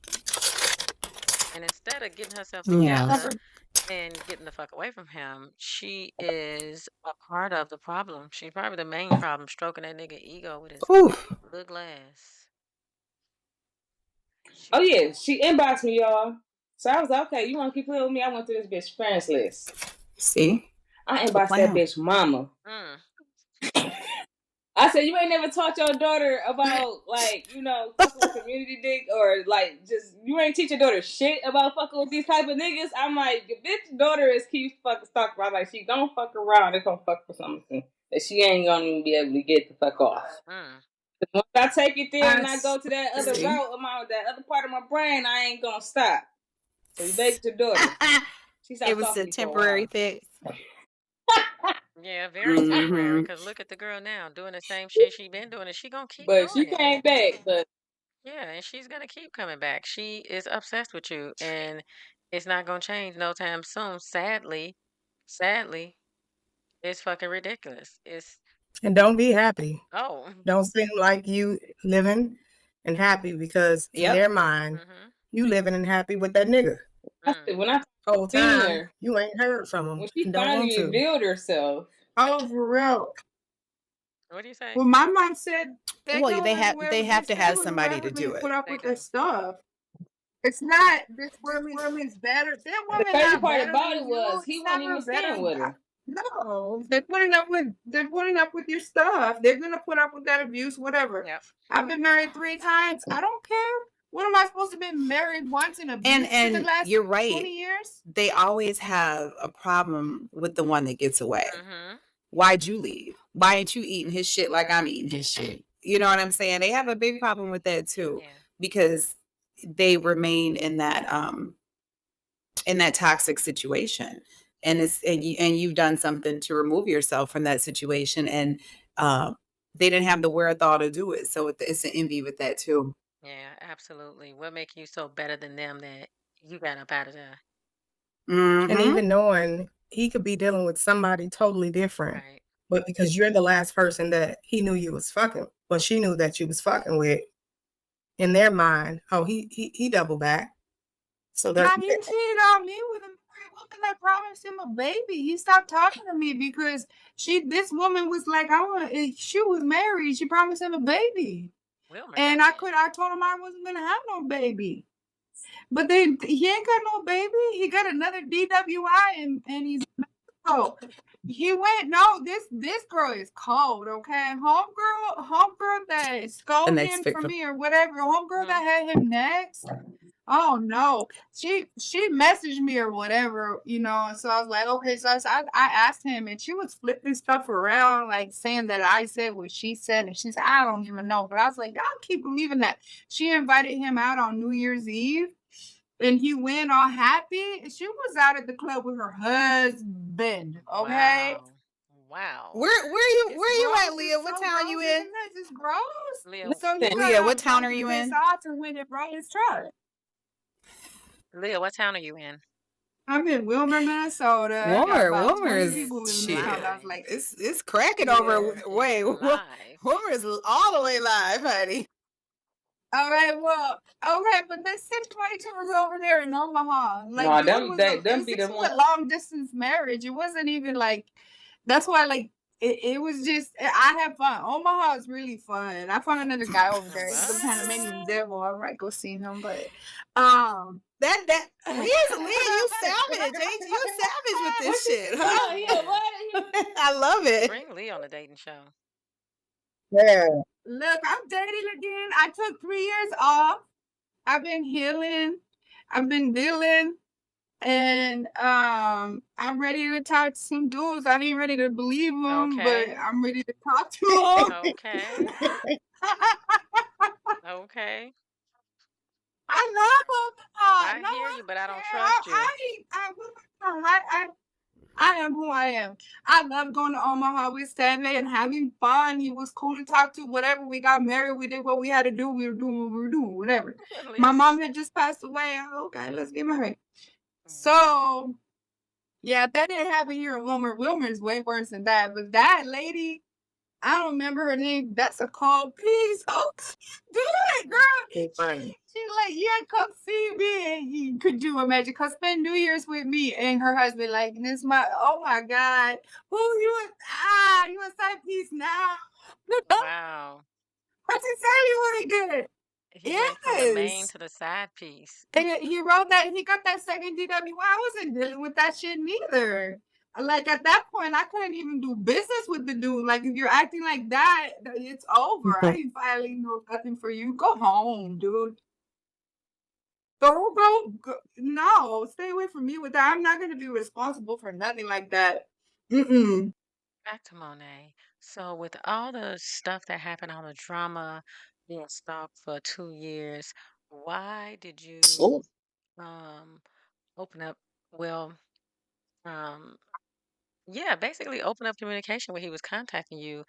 S2: And instead of getting herself together and getting the fuck away from him, she is a part of the problem. She's probably the main problem, stroking that nigga ego with his little glass.
S6: Oh yeah, she inboxed me, y'all. So I was like, okay, you want to keep playing with me? I went through this bitch friends list.
S7: See?
S6: I inboxed that bitch mama. I said, you ain't never taught your daughter about, like, fucking with community dick or, like, just, you ain't teach your daughter shit about fucking with these type of niggas. I'm like, your bitch daughter is keep fucking stalking around. Like, she don't fuck around. They gonna fuck for something that she ain't gonna even be able to get the fuck off. Once I take it there and I go to that other route of that other part of my brain, I ain't gonna stop. So you beg your daughter.
S7: It was a temporary fix.
S2: Yeah, very temporary. Because look at the girl now doing the same shit she been doing, and she gonna keep
S6: But she
S2: doing it.
S6: came back. But
S2: yeah, and she's gonna keep coming back. She is obsessed with you, and it's not gonna change no time soon. Sadly, it's fucking ridiculous.
S7: And don't be happy.
S2: Oh.
S7: Don't seem like you living and happy because in their mind, you living and happy with that nigga.
S6: When I
S7: whole time, you ain't heard from him.
S6: When she
S7: don't want
S6: finally
S7: to.
S6: revealed herself.
S7: Oh, for real.
S2: What do you say?
S4: Well, my mom said
S3: Well, they have to have somebody to do it.
S4: Put up with their stuff. It's not this woman's better. That
S6: The
S4: woman
S6: crazy
S4: not
S6: part
S4: better
S6: about
S4: than
S6: it
S4: you.
S6: was he
S4: It's
S6: wasn't
S4: never
S6: even
S4: better.
S6: staying with her.
S4: No, they're putting up with your stuff. They're gonna put up with that abuse, whatever.
S2: Yep.
S4: I've been married 3 times. I don't care. What am I supposed to be married once and abused for the
S3: And
S4: last
S3: you're right.
S4: 20 years?
S3: They always have a problem with the one that gets away.
S2: Mm-hmm.
S3: Why'd you leave? Why ain't you eating his shit like I'm eating his shit? You know what I'm saying? They have a big problem with that too,
S2: Yeah.
S3: because they remain in that toxic situation, and you've done something to remove yourself from that situation, and they didn't have the wherewithal to do it. So it's an envy with that too.
S2: Yeah, absolutely. What make you so better than them that you got up out of there?
S7: And
S3: Mm-hmm.
S7: even knowing he could be dealing with somebody totally different,
S2: Right.
S7: but because you're the last person that he knew you was fucking, well, she knew that you was fucking with, in their mind, oh, he double back. So
S4: Now
S7: that's
S4: he cheated on me with a woman that promised him a baby. He stopped talking to me because this woman was like, she was married. She promised him a baby.
S2: Wilmer
S4: And
S2: got
S4: I told him I wasn't gonna have no baby. But then he ain't got no baby. He got another DWI and he's oh he went no this girl is cold, okay? Homegirl that scolded
S3: next
S4: him for
S3: victim.
S4: me or whatever, homegirl that had him next. Oh no, she messaged me or whatever, you know. So I was like, okay. So I asked him, and she was flipping stuff around, like saying that I said what she said, and she said I don't even know. But I was like, y'all keep believing that. She invited him out on New Year's Eve, and he went all happy. She was out at the club with her husband. Okay.
S2: Wow. Wow.
S3: Where you at,
S4: Gross.
S3: Leah?
S4: It's
S3: What
S4: so
S3: town
S4: gross,
S3: you
S4: isn't
S3: in?
S4: it? Just gross.
S2: Leah,
S4: So he
S3: Leah, what
S4: got
S3: town are you in?
S4: out and went and brought his truck.
S2: Leah, what town are you in?
S4: I'm in Wilmer, Minnesota. I got about
S3: Wilmer
S4: 20
S3: is
S4: people living in
S3: shit.
S4: this town. I was like,
S3: It's cracking
S4: yeah.
S3: over. Wait,
S2: Live.
S3: Wilmer is all the way live, honey.
S4: All right, well, okay, but this 622 was over there in Omaha. Like,
S6: No,
S4: this
S6: be
S4: was
S6: the
S4: a
S6: one.
S4: long distance marriage. It wasn't even like, that's why, like, it was just, I had fun. Omaha is really fun. I found another guy over there. He kind of made me devil. I might go see him, but,
S3: That Leah, you savage, ain't you? You savage with this shit, huh?
S6: Yeah, what?
S3: I love it.
S2: Bring Leah on the dating show.
S7: yeah.
S4: look, I'm dating again. I took 3 years off. I've been healing. I've been dealing. And I'm ready to talk to some dudes. I ain't ready to believe them, but
S2: Okay.
S4: I'm ready to talk to them.
S2: Okay. Okay.
S4: I love them.
S2: I
S4: No,
S2: hear
S4: I
S2: you, but I don't
S4: care.
S2: trust you.
S4: I am who I am. I love going to Omaha with Stanley and having fun. He was cool to talk to. Whatever, we got married. We did what we had to do. We were doing what we were doing. Whatever. My
S2: Leah's
S4: mom had just passed away. Okay, let's get married.
S2: wow.
S4: So yeah, that didn't happen here in Wilmer. Wilmer is way worse than that. But that lady, I don't remember her name. That's a call. Please, oh, do it, girl.
S7: It's funny.
S4: She's like, yeah, come see me. And you could you imagine? Cause spend New Year's with me and her husband. Like, this oh my God. Who you you a side piece now?
S2: Wow.
S4: That's exactly what he did.
S2: He went from the main
S4: Yes.
S2: to the side piece.
S4: And he wrote that he got that second DWI. I wasn't dealing with that shit neither. Like at that point, I couldn't even do business with the dude. Like if you're acting like that, it's over. I ain't filing nothing for you. Go home, dude. Go. No, stay away from me with that. I'm not gonna be responsible for nothing like that. Mm-mm.
S2: Back to Monet. So with all the stuff that happened, all the drama, being stalked for 2 years, why did you
S7: Oh.
S2: um open up well um yeah, basically open up communication when he was contacting you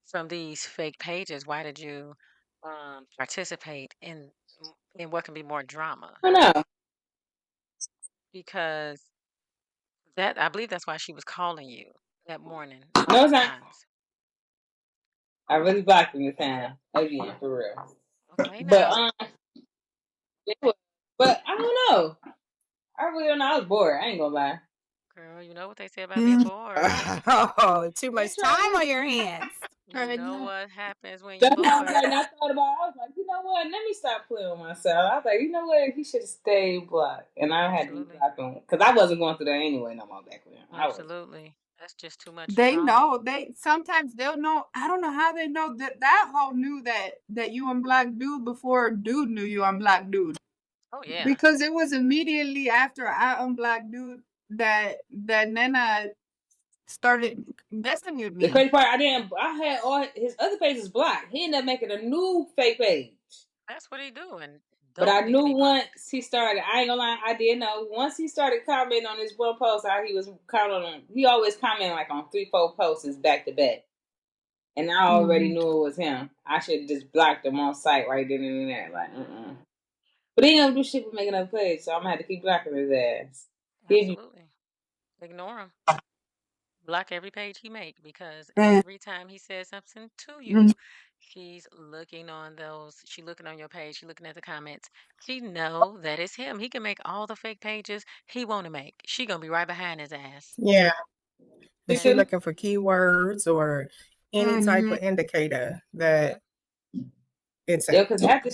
S2: from these fake pages? Why did you participate in what can be more drama?
S6: I know.
S2: Because that I believe that's why she was calling you that morning
S6: No,
S2: multiple
S6: it's not.
S2: times.
S6: I really blocked him this time. Again, for real.
S2: Okay,
S6: But
S2: now,
S6: it was, but I don't know. I really don't know. I was bored. I ain't gonna lie.
S2: girl, you know what they say about being bored.
S3: Oh, too much
S6: It's right.
S3: time on your hands.
S2: You know what happens when you
S6: That's why I was
S2: bored.
S6: like, and I thought about it. I was like, you know what? Let me stop playing with myself. I was like, you know what? He should have stayed blocked. And I had to
S2: Absolutely.
S6: block him. Because I wasn't going through that anyway no more back then. I was.
S2: Absolutely. That's just too much
S4: They
S2: drama.
S4: know. They sometimes they'll know. I don't know how they know that hoe knew that you and black dude before dude knew you on black dude.
S2: Oh yeah.
S4: Because it was immediately after I unblack dude that Nana started messing with
S6: The
S4: me.
S6: crazy part, I had all his other pages blocked. He ended up making a new fake page.
S2: That's what he doing.
S6: But I
S2: Those need to
S6: knew
S2: be blocked.
S6: once he started, I ain't gonna lie, I did know. Once he started commenting on this one post, how he was commenting on, he always commented like on 3-4 posts back to back. And I already knew it was him. I should have just blocked him on site right then and there. Like, But he ain't gonna do shit for making another page, so I'm gonna have to keep blocking his ass.
S2: Absolutely. Ignore him. Block every page he make because
S4: Mm,
S2: every time he says something to
S4: mm.
S2: you, she's looking on those. She looking on your page. She looking at the comments. She know that it's him. He can make all the fake pages he want to make. She gonna be right behind his ass.
S7: Yeah. Is she
S2: And
S7: looking for keywords or any type of indicator
S2: hmm
S7: that it's
S6: Yeah,
S7: a
S6: because after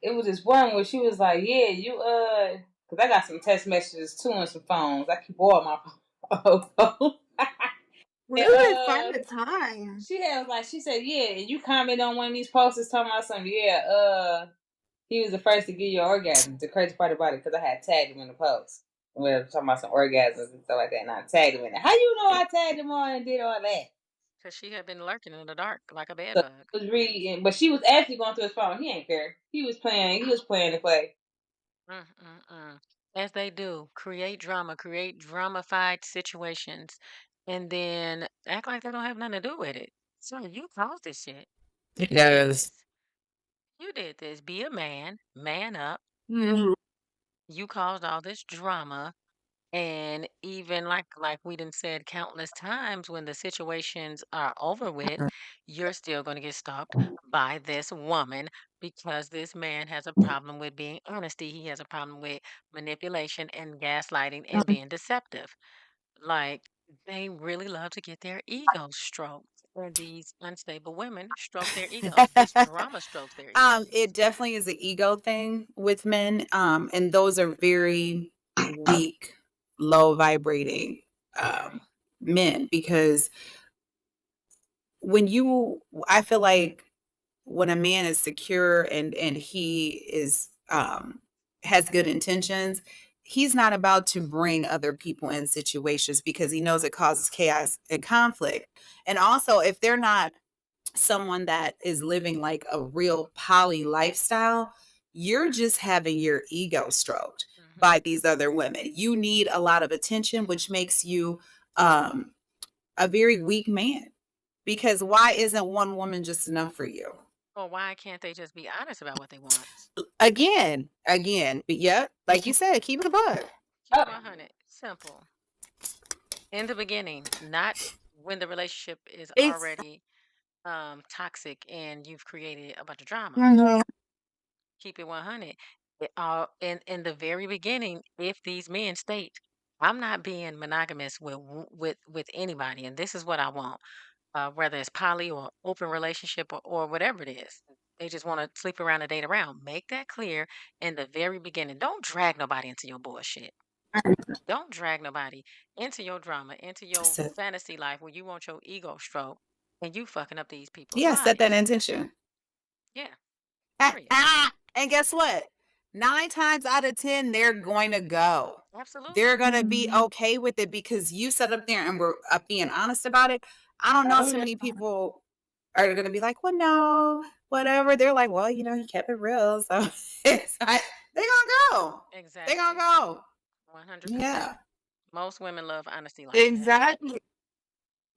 S6: it was this one where she was like, yeah, you, because I got some text messages too on some phones. I keep all my phones.
S4: Where
S6: And,
S4: do they find the time?
S6: she said, yeah, and you comment on one of these posts talking about something, yeah, he was the first to give you orgasm. The crazy part about it, because I had tagged him in the post. We were talking about some orgasms and stuff like that, and I tagged him in it. How you know I tagged him on and did all that?
S2: because she had been lurking in the dark like a bed
S6: So
S2: bug.
S6: he was reading, but she was actually going through his phone. He ain't care. He was playing the play.
S2: Mm-mm-mm. As they do, create drama, create dramified situations, and then act like they don't have nothing to do with it. So you caused this shit.
S7: it
S2: You did
S7: does.
S2: this. You did this. Be a man. Man up.
S4: Mhm.
S2: You caused all this drama. And even like we done said countless times, when the situations are over with, you're still going to get stalked by this woman because this man has a problem with being honesty. He has a problem with manipulation and gaslighting and being deceptive. Like, they really love to get their egos stroked. And these unstable women stroke their egos. This drama strokes their
S3: It
S2: egos.
S3: definitely is an ego thing with men. And those are very weak, low vibrating
S2: Very.
S3: men because I feel like when a man is secure and he is has good intentions, he's not about to bring other people in situations because he knows it causes chaos and conflict. And also, if they're not someone that is living like a real poly lifestyle, you're just having your ego stroked
S2: Hmm.
S3: by these other women. You need a lot of attention, which makes you um, a very weak man. Because why isn't one woman just enough for you?
S2: Or why can't they just be honest about what they want?
S3: Again, but yeah, like you said, keep it a bug.
S2: Keep it 100. Simple. In the beginning, not when the relationship is
S4: It's
S2: already toxic and you've created a bunch of drama.
S4: mhm.
S2: Keep it 100. In the very beginning, if these men state, I'm not being monogamous with anybody, and this is what I want, whether it's poly or open relationship or whatever it is. They just want to sleep around and date around. Make that clear in the very beginning. Don't drag nobody into your bullshit. Don't drag nobody into your drama, into your
S3: So,
S2: fantasy life where you want your ego stroke and you fucking up these people's
S3: yeah, set that
S2: lives.
S3: intention.
S2: Yeah, period.
S3: And guess what? 9 times out of 10, they're going to go. They're
S2: Absolutely.
S3: going to be okay with it because you set up there and we're being honest about it. I don't know too many people are going to be like, well, no, whatever. They're like, well, he kept it real. So they're going to go. They're going to
S2: Exactly.
S3: go.
S2: 100%.
S3: Yeah.
S2: Most women love honesty like that.
S4: Exactly.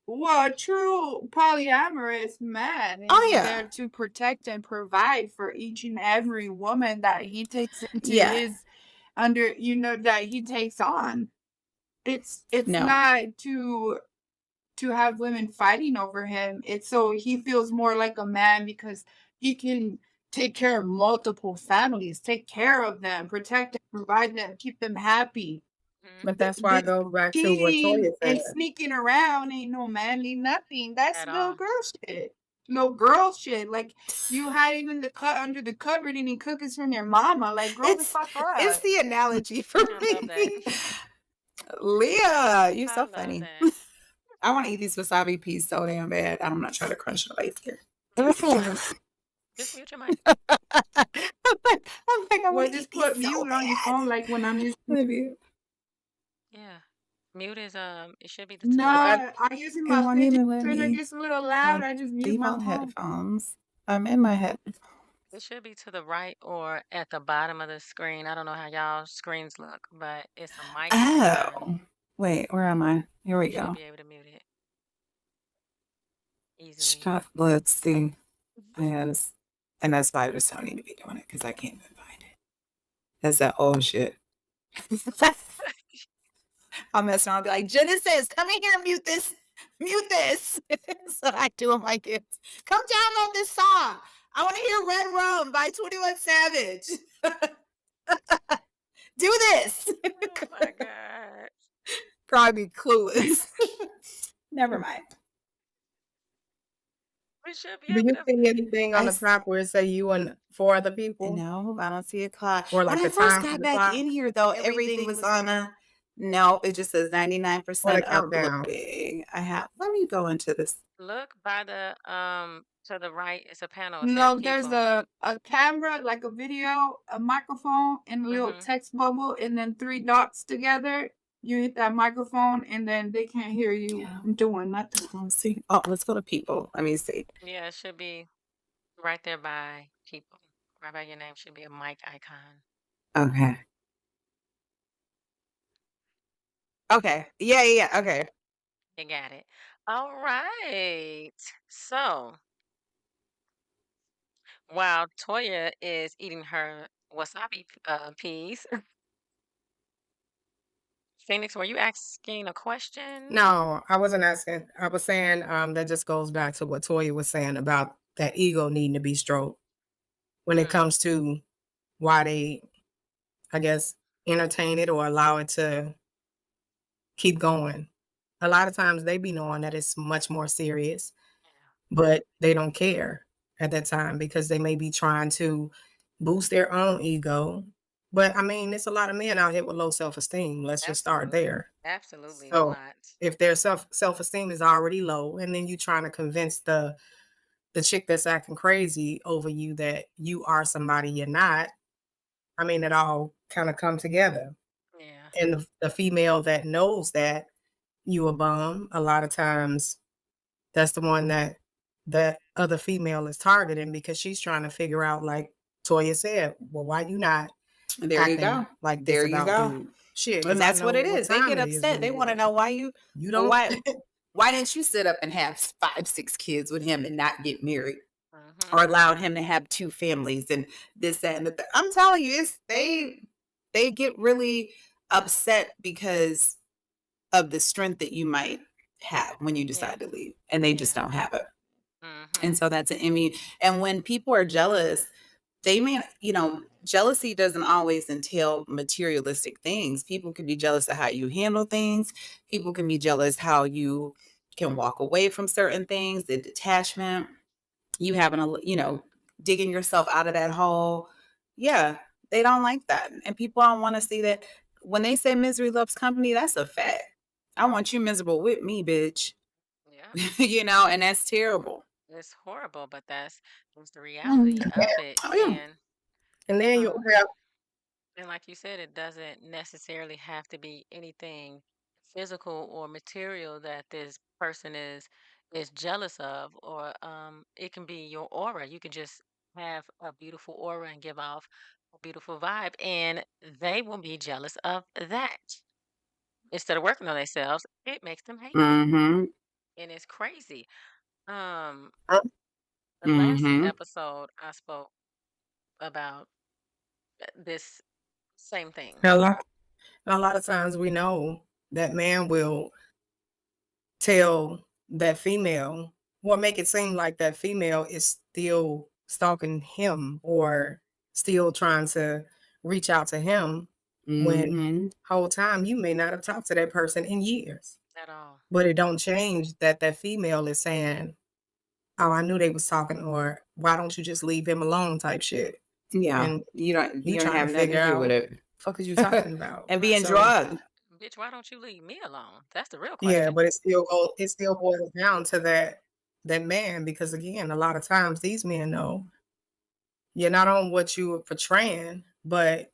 S4: Well, a true polyamorous man
S3: Oh,
S4: is
S3: yeah.
S4: there to protect and provide for each and every woman that he takes into
S3: Yeah.
S4: his that he takes on. It's
S3: No.
S4: not to have women fighting over him. It's so he feels more like a man because he can take care of multiple families, take care of them, protect them, provide them, keep them happy.
S2: Hmm.
S7: But
S4: The,
S7: that's why I
S4: the
S7: go back to what
S4: cheating
S7: Toya
S4: and
S7: said.
S4: sneaking around ain't no manly nothing. That's
S2: At
S4: little
S2: all.
S4: girl shit. no girl shit. Like you hiding in the under the cupboard eating cookies from your mama. Like grow the fuck
S3: It's
S4: up.
S3: the analogy for
S2: I love that.
S3: me. Leah, you're
S2: I
S3: so
S2: love
S3: funny.
S2: that.
S3: I want to eat these wasabi peas so damn bad. I'm not trying to crunch the ice here.
S2: Just mute your mic.
S3: I'm like, I
S4: Well,
S3: want to
S4: just
S3: eat these
S4: put
S3: so
S4: mute on your
S3: bad.
S4: phone like when I'm using.
S3: Maybe.
S2: Yeah. Mute is it should be to
S4: No,
S2: the right.
S4: I'm using
S3: It
S4: my
S3: won't
S4: fidget
S3: even let
S4: spinner.
S3: me
S4: Gets a little loud. I just mute my
S3: default
S4: phone.
S3: headphones. I'm in my head.
S2: It should be to the right or at the bottom of the screen. I don't know how y'all screens look, but it's a mic icon.
S3: Oh, wait, where am I? Here we
S2: You should
S3: go.
S2: be able to mute it easily.
S3: Let's see. Yes. And that's why I just don't need to be doing it because I can't even find it. That's that old shit. I'll mess around and be like, Genesis, come in here and mute this. Mute this. So I do on my kids. Come download this song. I want to hear Red Rum by 21 Savage. Do this.
S2: Oh my God.
S3: Probably clueless. Never mind.
S2: We should be
S5: Do
S2: able
S5: you
S2: to.
S5: see anything on
S3: I
S5: the
S3: s-
S5: top where it say you and 4 other people?
S3: No, I don't see a clock.
S5: Or like
S3: When I
S5: the
S3: first
S5: time for
S3: got
S5: the
S3: back
S5: clock?
S3: in here, though, everything was on a. No, it just says
S5: Or
S3: 99%
S5: the countdown?
S3: uploading. I have. Let me go into this.
S2: Look by the to the right. It's a panel. It says
S4: No, there's
S2: people.
S4: a camera, like a video, a microphone, and a little
S2: Mhm.
S4: text bubble, and then 3 dots together. You hit that microphone, and then they can't hear you doing nothing.
S3: Let's see. Oh, let's go to people. Let me see.
S2: Yeah, it should be right there by people. Right by your name should be a mic icon.
S3: Okay. Okay. Yeah. Okay.
S2: You got it. All right. So while Toya is eating her wasabi peas, Phoenix, were you asking a question?
S5: No, I wasn't asking. I was saying that just goes back to what Toya was saying about that ego needing to be stroked when it
S2: Mm,
S5: comes to why they, I guess, entertain it or allow it to keep going. A lot of times they be knowing that it's much more serious, but they don't care at that time because they may be trying to boost their own ego. But I mean, it's a lot of men out here with low self-esteem. Let's just start
S2: absolutely.
S5: there.
S2: Absolutely a
S5: So
S2: lot.
S5: if their self-esteem is already low, and then you trying to convince the chick that's acting crazy over you that you are somebody you're not, I mean, it all kind of come together.
S2: Yeah.
S5: And the female that knows that you a bum, a lot of times that's the one that that other female is targeting because she's trying to figure out, like Toya said, well, why you not
S3: There you
S5: acting
S3: go.
S5: like this
S3: There you
S5: about
S3: go.
S5: dude? Shit, because
S3: And
S5: I
S3: that's what
S5: know
S3: it
S5: what
S3: is. They
S5: time
S3: get
S5: it is
S3: upset.
S5: when
S3: They
S5: you
S3: want to know why you.
S5: you
S3: Well,
S5: don't.
S3: why didn't you sit up and have 5, 6 kids with him and not get married,
S2: Mhm.
S3: or allowed him to have 2 families and this, that, and the third? I'm telling you, it's they get really upset because of the strength that you might have when you
S2: Yeah.
S3: decide to leave, and they just
S2: Yeah.
S3: don't have it.
S2: Mhm.
S3: And so that's an Emmy. And when people are jealous, they may, jealousy doesn't always entail materialistic things. People can be jealous of how you handle things. People can be jealous how you can walk away from certain things, the detachment, you having digging yourself out of that hole. Yeah, they don't like that. And people don't want to see that. When they say misery loves company, that's a fact. I want you miserable with me, bitch.
S2: Yeah.
S3: And that's terrible.
S2: It's horrible, but that's the reality of it.
S3: Oh, yeah.
S5: And then you
S2: Um,
S5: have
S2: and like you said, it doesn't necessarily have to be anything physical or material that this person is jealous of, or it can be your aura. You can just have a beautiful aura and give off a beautiful vibe, and they will be jealous of that. Instead of working on themselves, it makes them hate you,
S3: Mm-hmm.
S2: and it's crazy. Um,
S5: uh,
S2: the last
S3: Mm-hmm.
S2: episode I spoke about this same thing.
S5: a lot of times we know that man will tell that female or make it seem like that female is still stalking him or still trying to reach out to him when
S3: Mm-hmm.
S5: whole time you may not have talked to that person in years.
S2: At all.
S5: But it don't change that that female is saying,
S7: oh, I knew they was talking, or why don't you just leave him alone type shit.
S8: Yeah,
S7: And
S8: you don't
S7: trying
S8: have
S7: to
S8: nothing
S7: figure
S8: to do
S7: out
S8: with
S7: what
S8: it.
S7: the fuck is you talking about?
S8: And being
S7: So
S8: drugged.
S2: Bitch, why don't you leave me alone? That's the real
S7: yeah,
S2: question.
S7: but it still boils down to that man, because again, a lot of times these men know you're not on what you were portraying, but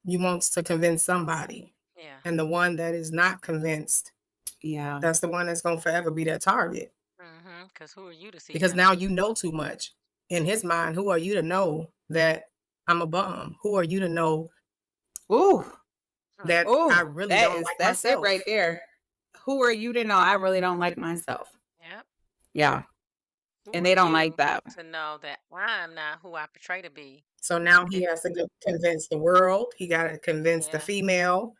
S7: you wants to convince somebody.
S2: Yeah.
S7: And the one that is not convinced,
S8: Yeah.
S7: that's the one that's gonna forever be that target.
S2: Because who are you to see
S7: Because
S2: him?
S7: now you know too much. In his mind, who are you to know that I'm a bum? Who are you to know
S8: Ooh.
S7: that I
S8: Oh,
S7: really don't like
S8: that's it
S7: myself?
S8: right there. Who are you to know I really don't like myself?
S2: Yep.
S8: Yeah.
S2: Who
S8: And
S2: are
S8: they don't like
S2: you
S8: that.
S2: to know that I'm not who I portray to be?
S7: So now he has to convince the world. He got to convince the
S2: Yeah.
S7: female,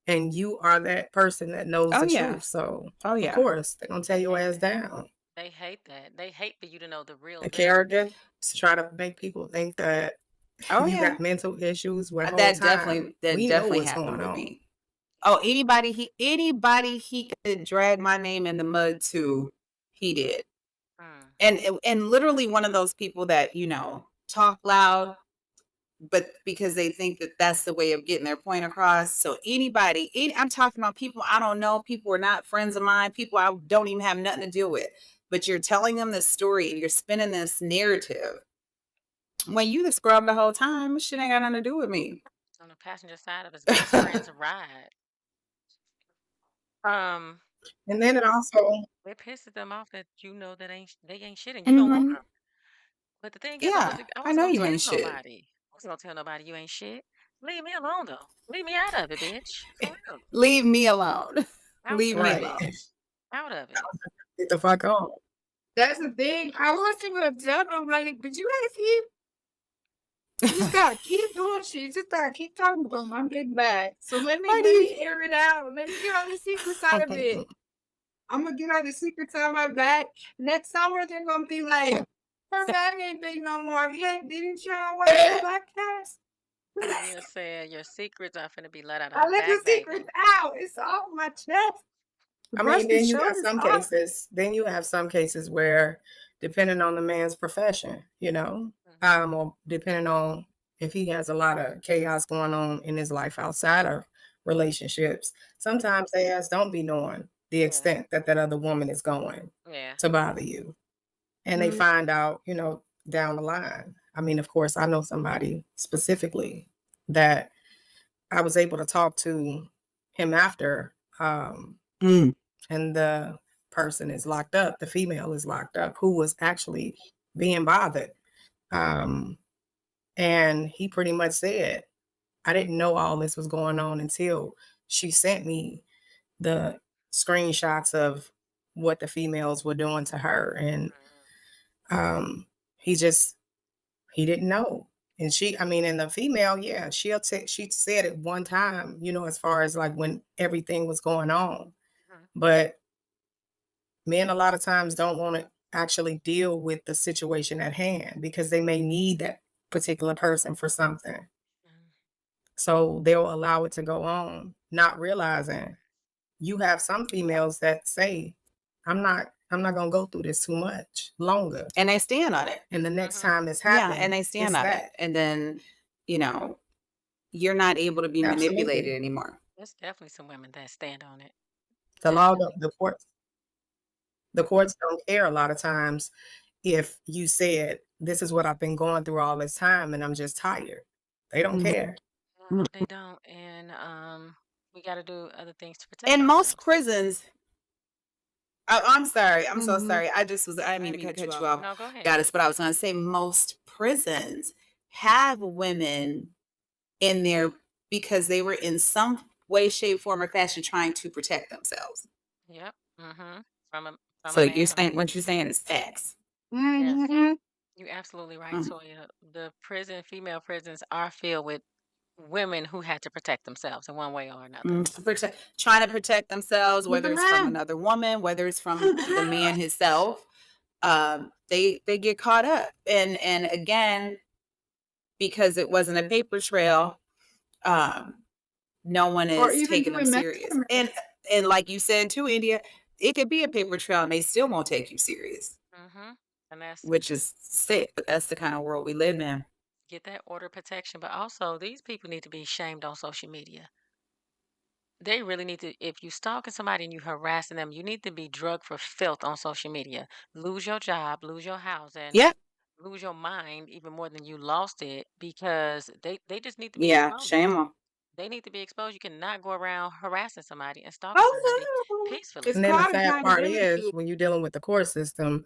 S7: and you are that person that knows
S8: Oh,
S7: the
S8: yeah.
S7: truth. So
S8: Oh,
S7: of
S8: yeah.
S7: course they're gonna tell
S2: They
S7: your
S2: hate
S7: ass
S2: that.
S7: down.
S2: They hate that. They hate for you to know the real
S7: The
S2: them.
S7: character to try to make people think that
S8: Oh,
S7: you
S8: yeah.
S7: got mental issues. Where whole
S8: That
S7: time we know
S8: definitely
S7: what's
S8: happened
S7: going
S8: with
S7: on.
S8: me. Oh, anybody he could drag my name in the mud to, he did. And literally one of those people that, talk loud, but because they think that that's the way of getting their point across. So I'm talking about people I don't know, people who are not friends of mine, people I don't even have nothing to do with. But you're telling them this story and you're spinning this narrative. When you the scrub the whole time, shit ain't got nothing to do with me.
S2: On the passenger side of his best friend's ride. Um,
S7: And then it also,
S2: it pisses them off that you know that they ain't shit and you don't want them. But the thing is,
S8: Yeah,
S2: I
S8: I
S2: wasn't
S8: know
S2: gonna
S8: you
S2: tell
S8: ain't shit.
S2: nobody. I wasn't gonna tell nobody you ain't shit. Leave me alone though. Leave me out of it, bitch. For real.
S8: Leave me alone.
S2: Out
S8: Leave
S2: of
S8: me
S2: it.
S7: right,
S8: alone.
S2: Out of it.
S7: get the fuck on.
S4: That's the thing. I wasn't gonna tell them, like, but you guys keep you just gotta keep doing shit. You just gotta keep talking about them. I'm getting back. So let me air it out. Let me get on the secret side of it. I'm gonna get on the secret side of my back. Next summer they're gonna be like, her back ain't big no more. Hey, didn't y'all watch the podcast?
S2: You said your secrets are finna be let out of
S4: I
S2: her
S4: let the
S2: back, baby.
S4: secrets out. It's off my chest.
S7: I
S4: Brush
S7: mean,
S4: the
S7: then you got
S4: shoulders
S7: some
S4: off.
S7: cases. Then you have some cases where, depending on the man's profession, or depending on if he has a lot of chaos going on in his life outside of relationships, sometimes they ass don't be knowing the
S2: Yeah.
S7: extent that other woman is going
S2: Yeah.
S7: to bother you, and they find out, down the line. I mean, of course, I know somebody specifically that I was able to talk to him after. And the person is locked up, the female is locked up, who was actually being bothered. And he pretty much said, I didn't know all this was going on until she sent me the screenshots of what the females were doing to her. And he didn't know. And and the female, yeah, she said it one time, as far as like when everything was going on. But men a lot of times don't want to actually deal with the situation at hand because they may need that particular person for something. So they'll allow it to go on, not realizing you have some females that say, I'm not gonna go through this too much longer.
S8: And they stand on it.
S7: And the next time this
S8: Yeah,
S7: happens,
S8: and they stand on it. And then, you're not able to be manipulated
S7: Absolutely.
S8: anymore.
S2: There's definitely some women that stand on it.
S7: The law,
S2: Definitely.
S7: the courts don't care a lot of times if you said, this is what I've been going through all this time and I'm just tired. They don't care.
S2: No, they don't. And we got to do other things to protect
S8: In most
S2: ourselves.
S8: prisons, I'm sorry. I'm so sorry. I didn't mean to cut you off,
S2: No, go ahead.
S8: Goddess, but I was going to say most prisons have women in there because they were in some way, shape, form, or fashion trying to protect themselves.
S2: Yep. From
S8: So
S2: a man.
S8: what you're saying is facts.
S2: Yes. You're absolutely right, Toya. The female prisons are filled with women who had to protect themselves in one way or another.
S8: Trying to protect themselves,
S4: With
S8: whether
S4: the
S8: it's from
S4: man.
S8: another woman, whether it's from the man himself. They get caught up. And again, because it wasn't a paper trail, no one
S4: Or
S8: is
S4: even
S8: taking them
S4: doing
S8: serious.
S4: Mexican.
S8: And like you said too, India, it could be a paper trail and they still won't take you serious.
S2: And that's
S8: which is sick. But that's the kind of world we live in.
S2: get that order protection. But also, these people need to be shamed on social media. They really need to, if you stalking somebody and you harassing them, you need to be drugged for filth on social media. Lose your job, lose your house, and
S8: Yeah.
S2: lose your mind even more than you lost it because they just need to be
S8: Yeah. Shame
S2: exposed.
S8: them.
S2: They need to be exposed. You cannot go around harassing somebody and stalking somebody
S8: Oh, no. It's
S2: peacefully.
S7: And then the
S8: called
S7: sad part
S8: accountability.
S7: is when you're dealing with the court system,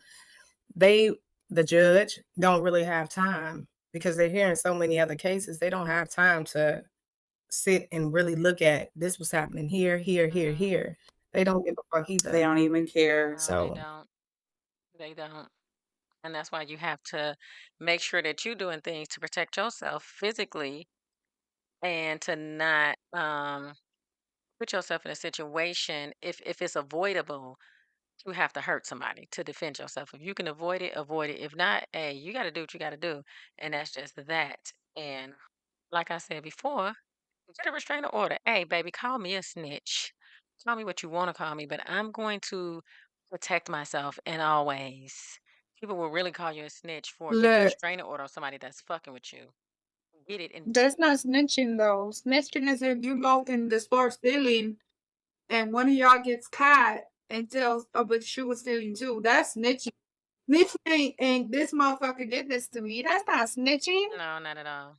S7: they, the judge, don't really have time because they're hearing so many other cases. They don't have time to sit and really look at this was happening here, here, here,
S2: Mhm.
S7: here. They don't give a fuck either.
S8: They don't even care.
S2: No, they
S7: So
S2: don't. They don't. And that's why you have to make sure that you're doing things to protect yourself physically and to not put yourself in a situation if it's avoidable, you have to hurt somebody to defend yourself. If you can avoid it, avoid it. If not, hey, you got to do what you got to do. And that's just that. And like I said before, get a restraining order. Hey, baby, call me a snitch. Call me what you want to call me, but I'm going to protect myself in all ways. People will really call you a snitch for getting a
S4: Look,
S2: restraining order on somebody that's fucking with you. Get it and
S4: that's not snitching though. Snitching is if you go in the store stealing and one of y'all gets caught and tells, oh, but she was stealing too. That's snitching. Snitching ain't this motherfucker did this to me. That's not snitching.
S2: no, not at all.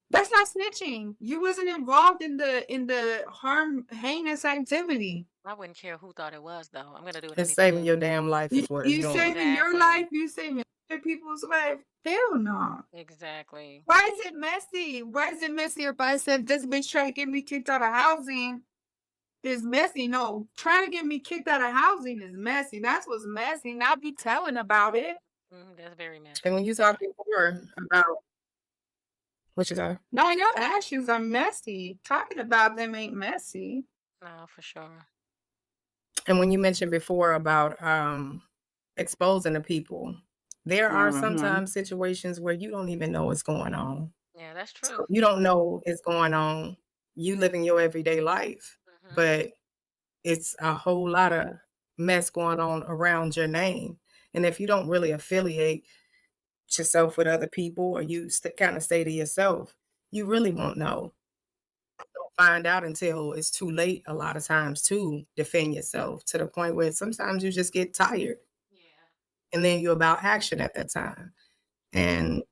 S4: That's not snitching. You wasn't involved in the harm heinous activity.
S2: I wouldn't care who thought it was though. I'm gonna do what I
S7: it's
S2: need to
S7: saving
S2: do.
S7: your damn life is what it's
S4: You
S7: doing.
S4: saving your
S2: Exactly.
S4: life, you saving other people's life. Hell no.
S2: Exactly.
S4: Why is it messy? Why is it messy if I said this bitch trying to get me kicked out of housing is messy? No, trying to get me kicked out of housing is messy. That's what's messy. Not be telling about it.
S2: That's very messy.
S7: And when you talk before about what you say,
S4: No, your actions are messy. Talking about them ain't messy.
S2: No, for sure.
S7: and when you mentioned before about exposing the people, there are sometimes situations where you don't even know what's going on.
S2: Yeah, that's true.
S7: So you don't know it's going on. You living your everyday life,
S2: Mhm.
S7: but it's a whole lot of mess going on around your name. And if you don't really affiliate yourself with other people or you kind of stay to yourself, you really won't know. You don't find out until it's too late a lot of times to defend yourself to the point where sometimes you just get tired
S2: Yeah.
S7: and then you're about action at that time. And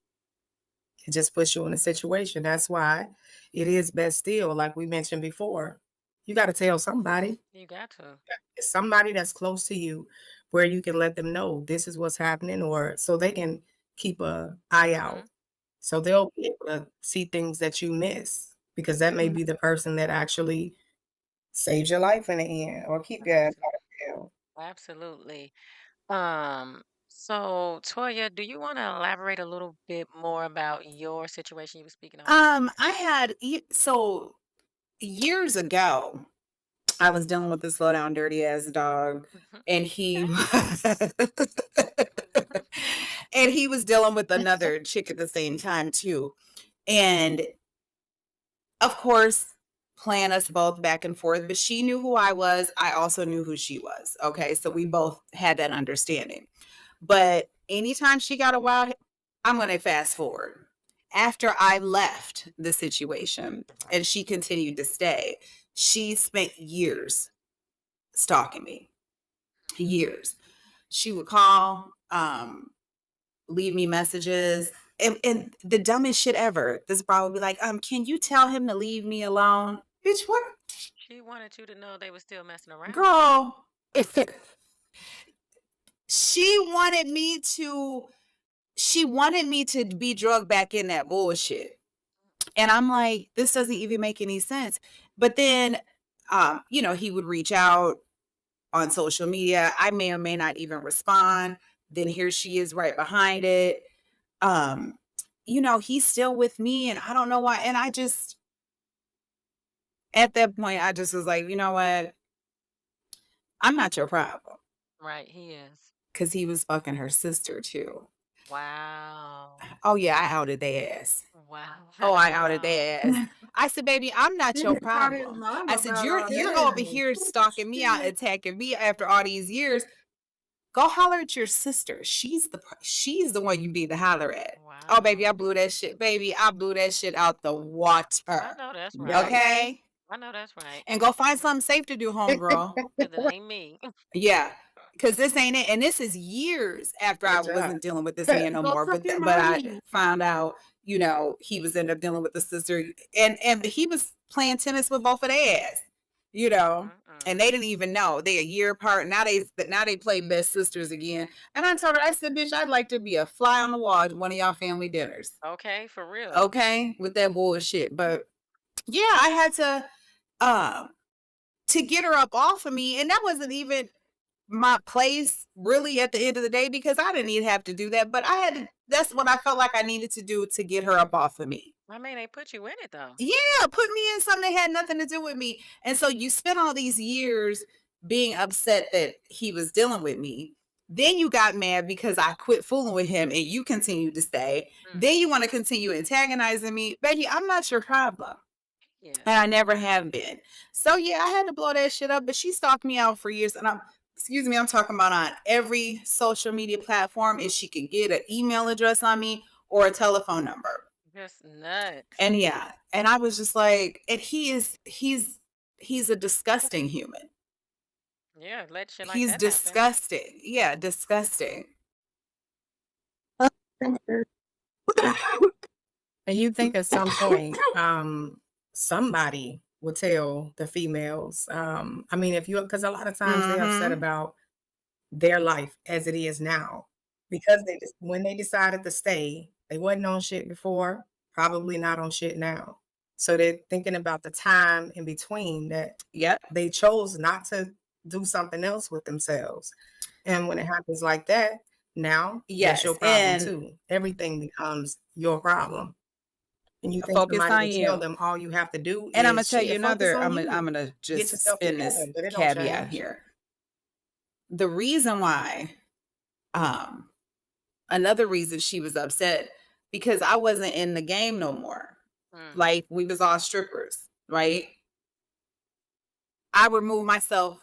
S7: it just puts you in a situation. That's why it is best still, like we mentioned before, you got to tell somebody.
S2: You got to.
S7: It's somebody that's close to you where you can let them know this is what's happening or so they can keep a eye out.
S2: Mhm.
S7: So they'll be able to see things that you miss because that may be the person that actually saves your life in the end or keep you out of jail.
S2: Absolutely. So Toya, do you want to elaborate a little bit more about your situation you were speaking on?
S8: I had so years ago, I was dealing with this low down dirty ass dog, and he and he was dealing with another chick at the same time too. And of course, playing us both back and forth, but she knew who I was. I also knew who she was. Okay. So we both had that understanding. But anytime she got a wild, I'm going to fast forward. After I left the situation and she continued to stay, she spent years stalking me. Years. She would call, leave me messages. And the dumbest shit ever. This bra would be like, can you tell him to leave me alone? Bitch, what?
S2: She wanted you to know they were still messing around.
S8: Girl, she wanted me to be drugged back in that bullshit. And I'm like, this doesn't even make any sense. But then he would reach out on social media. I may or may not even respond. Then here she is right behind it. He's still with me and I don't know why. And at that point, I just was like, you know what? I'm not your problem.
S2: Right, he is.
S8: Because he was fucking her sister too.
S2: Wow.
S8: Oh yeah, I outed their ass.
S2: Wow.
S8: Oh, I outed their ass. I said, baby, I'm not your
S4: Caught his
S8: problem.
S4: mom
S8: I said,
S4: about
S8: you're
S4: all
S8: you're
S4: that.
S8: over here stalking me out, attacking me after all these years. Go holler at your sister. She's the one you need to holler at. Oh, baby, I
S2: Wow.
S8: blew that shit. Baby, I blew that shit out the
S2: I
S8: water.
S2: know that's right.
S8: Okay?
S2: I know that's right.
S8: And go find something safe to do, homegirl.
S2: 'Cause it ain't me.
S8: Yeah. Because this ain't it. And this is years after I
S7: Good job.
S8: wasn't dealing with this man no
S7: Go
S8: more.
S7: fuck
S8: But
S7: your
S8: but I
S7: mommy.
S8: found out, you know, he was ended up dealing with the sister. And he was playing tennis with both of their ass, you know. And they didn't even know. They a year apart. Now they play best sisters again. And I told her, I said, bitch, I'd like to be a fly on the wall at one of y'all family dinners.
S2: Okay, for real.
S8: Okay? With that bullshit. But yeah, I had to get her up off of me. And that wasn't even my place really at the end of the day, because I didn't even have to do that. But I had to, that's what I felt like I needed to do to get her up off of me.
S2: I mean, they put you in it though.
S8: Yeah, put me in something that had nothing to do with me. And so you spent all these years being upset that he was dealing with me. Then you got mad because I quit fooling with him and you continued to stay. Then you want to continue antagonizing me. Baby, I'm not your problem.
S2: Yeah.
S8: And I never have been. So yeah, I had to blow that shit up, but she stalked me out for years. And I'm talking about on every social media platform. If she could get an email address on me or a telephone number.
S2: Just nuts.
S8: And yeah, and I was just like, and he's a disgusting human.
S2: Yeah, let shit like
S8: He's
S2: that happen.
S8: disgusting. Yeah, disgusting.
S7: And you think at some point, somebody will tell the females, I mean, if you, because a lot of times they're upset about their life as it is now, because when they decided to stay, they wasn't on shit before, probably not on shit now. So they're thinking about the time in between that
S8: Yep.
S7: they chose not to do something else with themselves. And when it happens like that, now that's your
S8: Yes,
S7: problem
S8: and
S7: too. Everything becomes your problem. And you think
S8: focus
S7: somebody
S8: on
S7: will tell
S8: you.
S7: them all you have to do
S8: And I'm gonna
S7: is
S8: tell you
S7: shit, focus
S8: another.
S7: on
S8: I'm
S7: you.
S8: gonna
S7: Get
S8: just
S7: yourself
S8: spin
S7: together,
S8: this
S7: but it don't
S8: caveat
S7: change.
S8: here. The reason why, another reason she was upset, because I wasn't in the game no more. Like we was all strippers, right? I removed myself.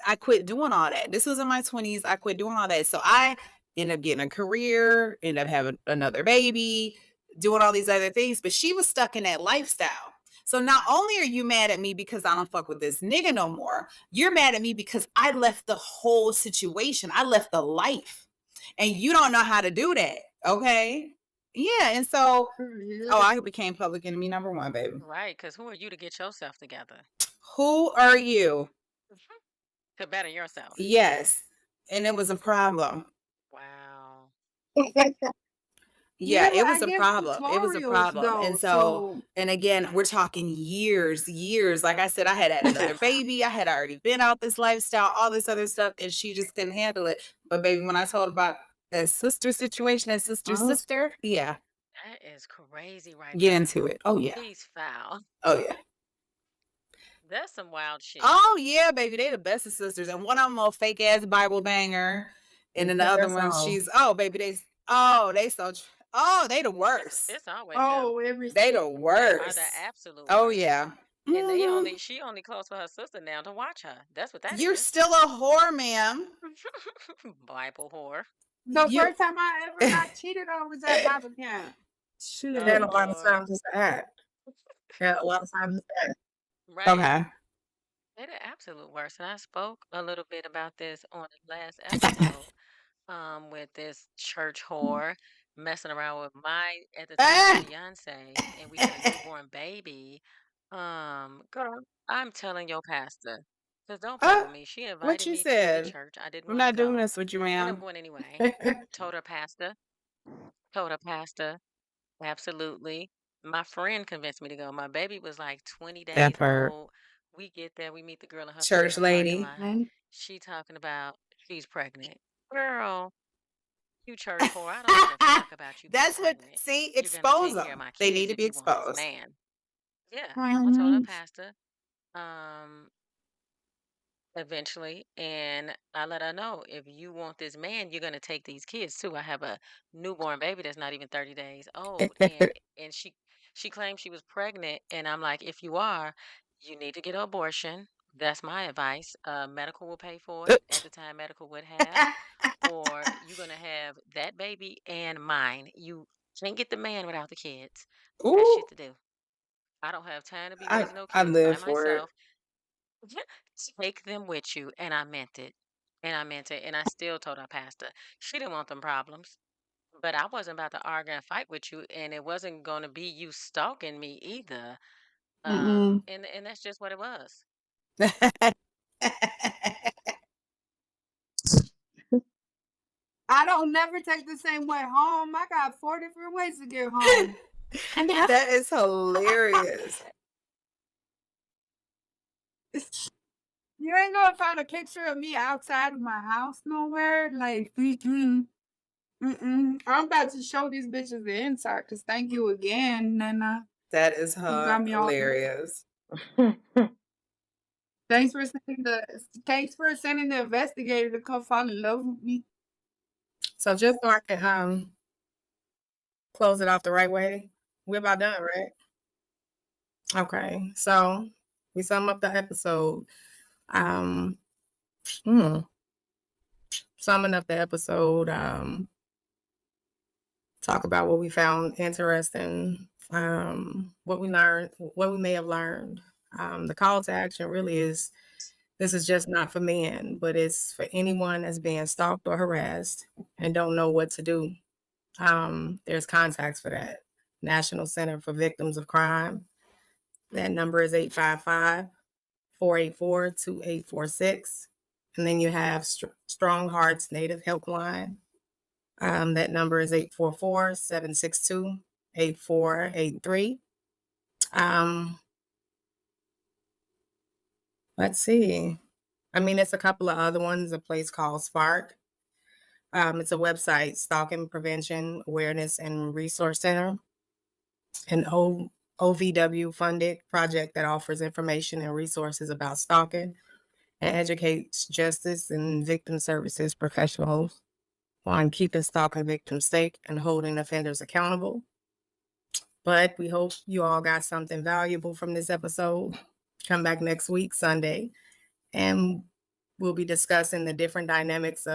S8: I quit doing all that. This was in my 20s. I quit doing all that. So I ended up getting a career, ended up having another baby, doing all these other things. But she was stuck in that lifestyle. So not only are you mad at me because I don't fuck with this nigga no more, you're mad at me because I left the whole situation. I left the life. And you don't know how to do that. Okay. Yeah. And so, I became public enemy number one, baby.
S2: Right, because who are you to get yourself together?
S8: Who are you?
S2: To better yourself.
S8: Yes. And it was a problem.
S2: Wow.
S8: Yeah, it
S4: I
S8: was a
S4: guess
S8: problem. It was a
S4: tutorials
S8: problem.
S4: though.
S8: And so, and again, we're talking years. Like I said, I had another baby. I had already been out this lifestyle, all this other stuff, and she just couldn't handle it. But baby, when I told about that sister situation, that sister, yeah,
S2: That is crazy right
S8: get
S2: there.
S8: into it. Oh yeah.
S2: He's foul.
S8: Oh yeah.
S2: That's some wild shit.
S8: Oh yeah, baby, they the best of sisters, and one of them a fake ass Bible banger, and then the other
S7: That's
S8: one,
S7: all.
S8: she's baby, they the worst.
S2: It's always them.
S8: They the
S2: Are
S8: worst.
S2: the absolute
S8: Oh
S2: worst.
S8: yeah.
S2: And
S8: Mhm.
S2: she only close with her sister now to watch her. That's what that
S8: You're
S2: is.
S8: still a whore, ma'am.
S2: Bible whore.
S4: The
S8: You
S4: first time I ever got cheated on was at Bible camp. Shoot.
S7: And a
S2: Oh
S7: lot of
S2: Lord.
S7: times it's the act. Yeah, a lot of times it's the act.
S2: Right.
S8: okay?
S2: They're the absolute worst. And I spoke a little bit about this on the last episode. With this church whore messing around with my at the time fiance, and we had a newborn baby. Girl, I'm telling your pastor, cause don't play with me. She
S8: What
S2: invited
S8: you
S2: me to the
S8: said?
S2: church. I didn't
S8: I'm
S2: want to
S8: not doing
S2: go.
S8: this with you,
S2: Ended up
S8: ma'am.
S2: going anyway. Told her pastor. Told her pastor. Absolutely. My friend convinced me to go. My baby was like 20
S8: That
S2: days
S8: part.
S2: old. We get there, we meet the girl and her friend
S8: Church
S2: in the parking
S8: lady.
S2: lot. She talking about she's pregnant. Girl, you church whore, I don't give a fuck about you being
S8: That's what.
S2: pregnant.
S8: See,
S2: You're gonna
S8: expose
S2: take care of
S8: them.
S2: my
S8: They need
S2: kids
S8: to
S2: if
S8: be
S2: you want this
S8: exposed.
S2: man. Yeah, I told her pastor, um, eventually, and I let her know if you want this man, you're gonna take these kids too. I have a newborn baby that's not even 30 days old, and she claimed she was pregnant, and I'm like, if you are, you need to get an abortion That's my advice. Medical will pay for it at the time medical would have, or you're gonna have that baby and mine. You can't get the man without the kids. Got
S8: Ooh,
S2: shit to do. I don't have time to be
S8: I
S2: raising no
S8: I
S2: kids by
S8: live for it.
S2: myself. Take them with you. And I meant it. And I meant it. And I still told our pastor, she didn't want them problems. But I wasn't about to argue and fight with you, and it wasn't going to be you stalking me either.
S8: Mm-mm.
S2: And that's just what it was.
S4: I don't never take the same way home. I got 4 different ways to get home.
S1: And that's
S8: That is hilarious.
S4: You ain't gonna find a picture of me outside of my house nowhere. Like, I'm about to show these bitches the inside. Cause thank you again, Nana.
S8: That is
S4: You got me all.
S8: hilarious.
S4: Thanks for sending the investigator to come fall in love with me.
S7: So just so I can close it off the right way, we're about done, right? Okay. So we sum up the episode. Um, Summing up the episode, talk about what we found interesting, what we learned, what we may have learned. The call to action really is, this is just not for men, but it's for anyone that's being stalked or harassed and don't know what to do. There's contacts for that. National Center for Victims of Crime. That number is 855-484-2846. And then you have Strong Hearts Native Helpline. That number is 844-762-8483. Let's see. I mean, it's a couple of other ones, a place called Spark. It's a website, Stalking Prevention Awareness and Resource Center, an OVW funded project that offers information and resources about stalking and educates justice and victim services professionals on keeping stalking victims safe and holding offenders accountable. But we hope you all got something valuable from this episode. Come back next week, Sunday, and we'll be discussing the different dynamics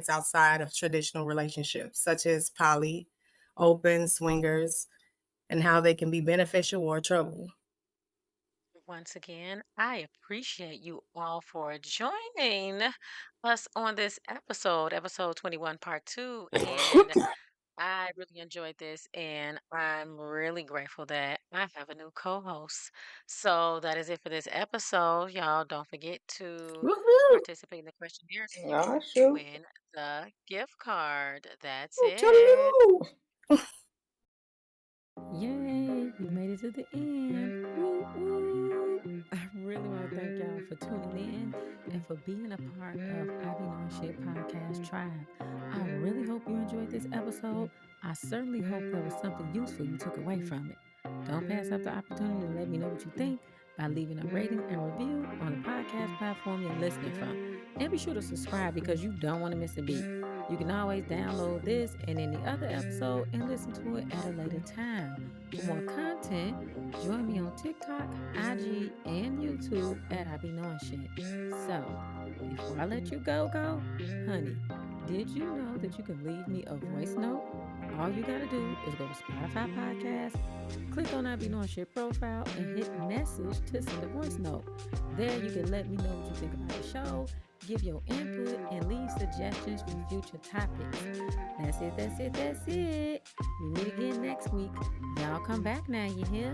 S7: outside of traditional relationships, such as poly, open, swingers, and how they can be beneficial or trouble.
S2: Once again, I appreciate you all for joining us on this episode 21, part 2. And I really enjoyed this, and I'm really grateful that I have a new co-host. So that is it for this episode. Y'all don't forget to
S8: Woohoo!
S2: participate in the questionnaire so you
S8: Oh,
S2: can
S8: shoot.
S2: win the gift card. That's
S8: Oh,
S2: it.
S1: Yay, we made it to the end. Woo, woo. I really want to thank y'all for tuning in and for being a part of I Be Knowing Shit Podcast Tribe. I really hope you enjoyed this episode. I certainly hope there was something useful you took away from it. Don't pass up the opportunity to let me know what you think by leaving a rating and review on the podcast platform you're listening from. And be sure to subscribe because you don't want to miss a beat. You can always download this and any other episode and listen to it at a later time. For more content, join me on TikTok, IG, and YouTube at I Be Knowing Shit. So, before I let you go, honey, did you know that you can leave me a voice note? All you gotta do is go to Spotify Podcast, click on I Be Knowing Shit profile, and hit message to send a voice note. There you can let me know what you think about the show, give your input, and leave suggestions for future topics. That's it. We meet again next week. Y'all come back now, you hear?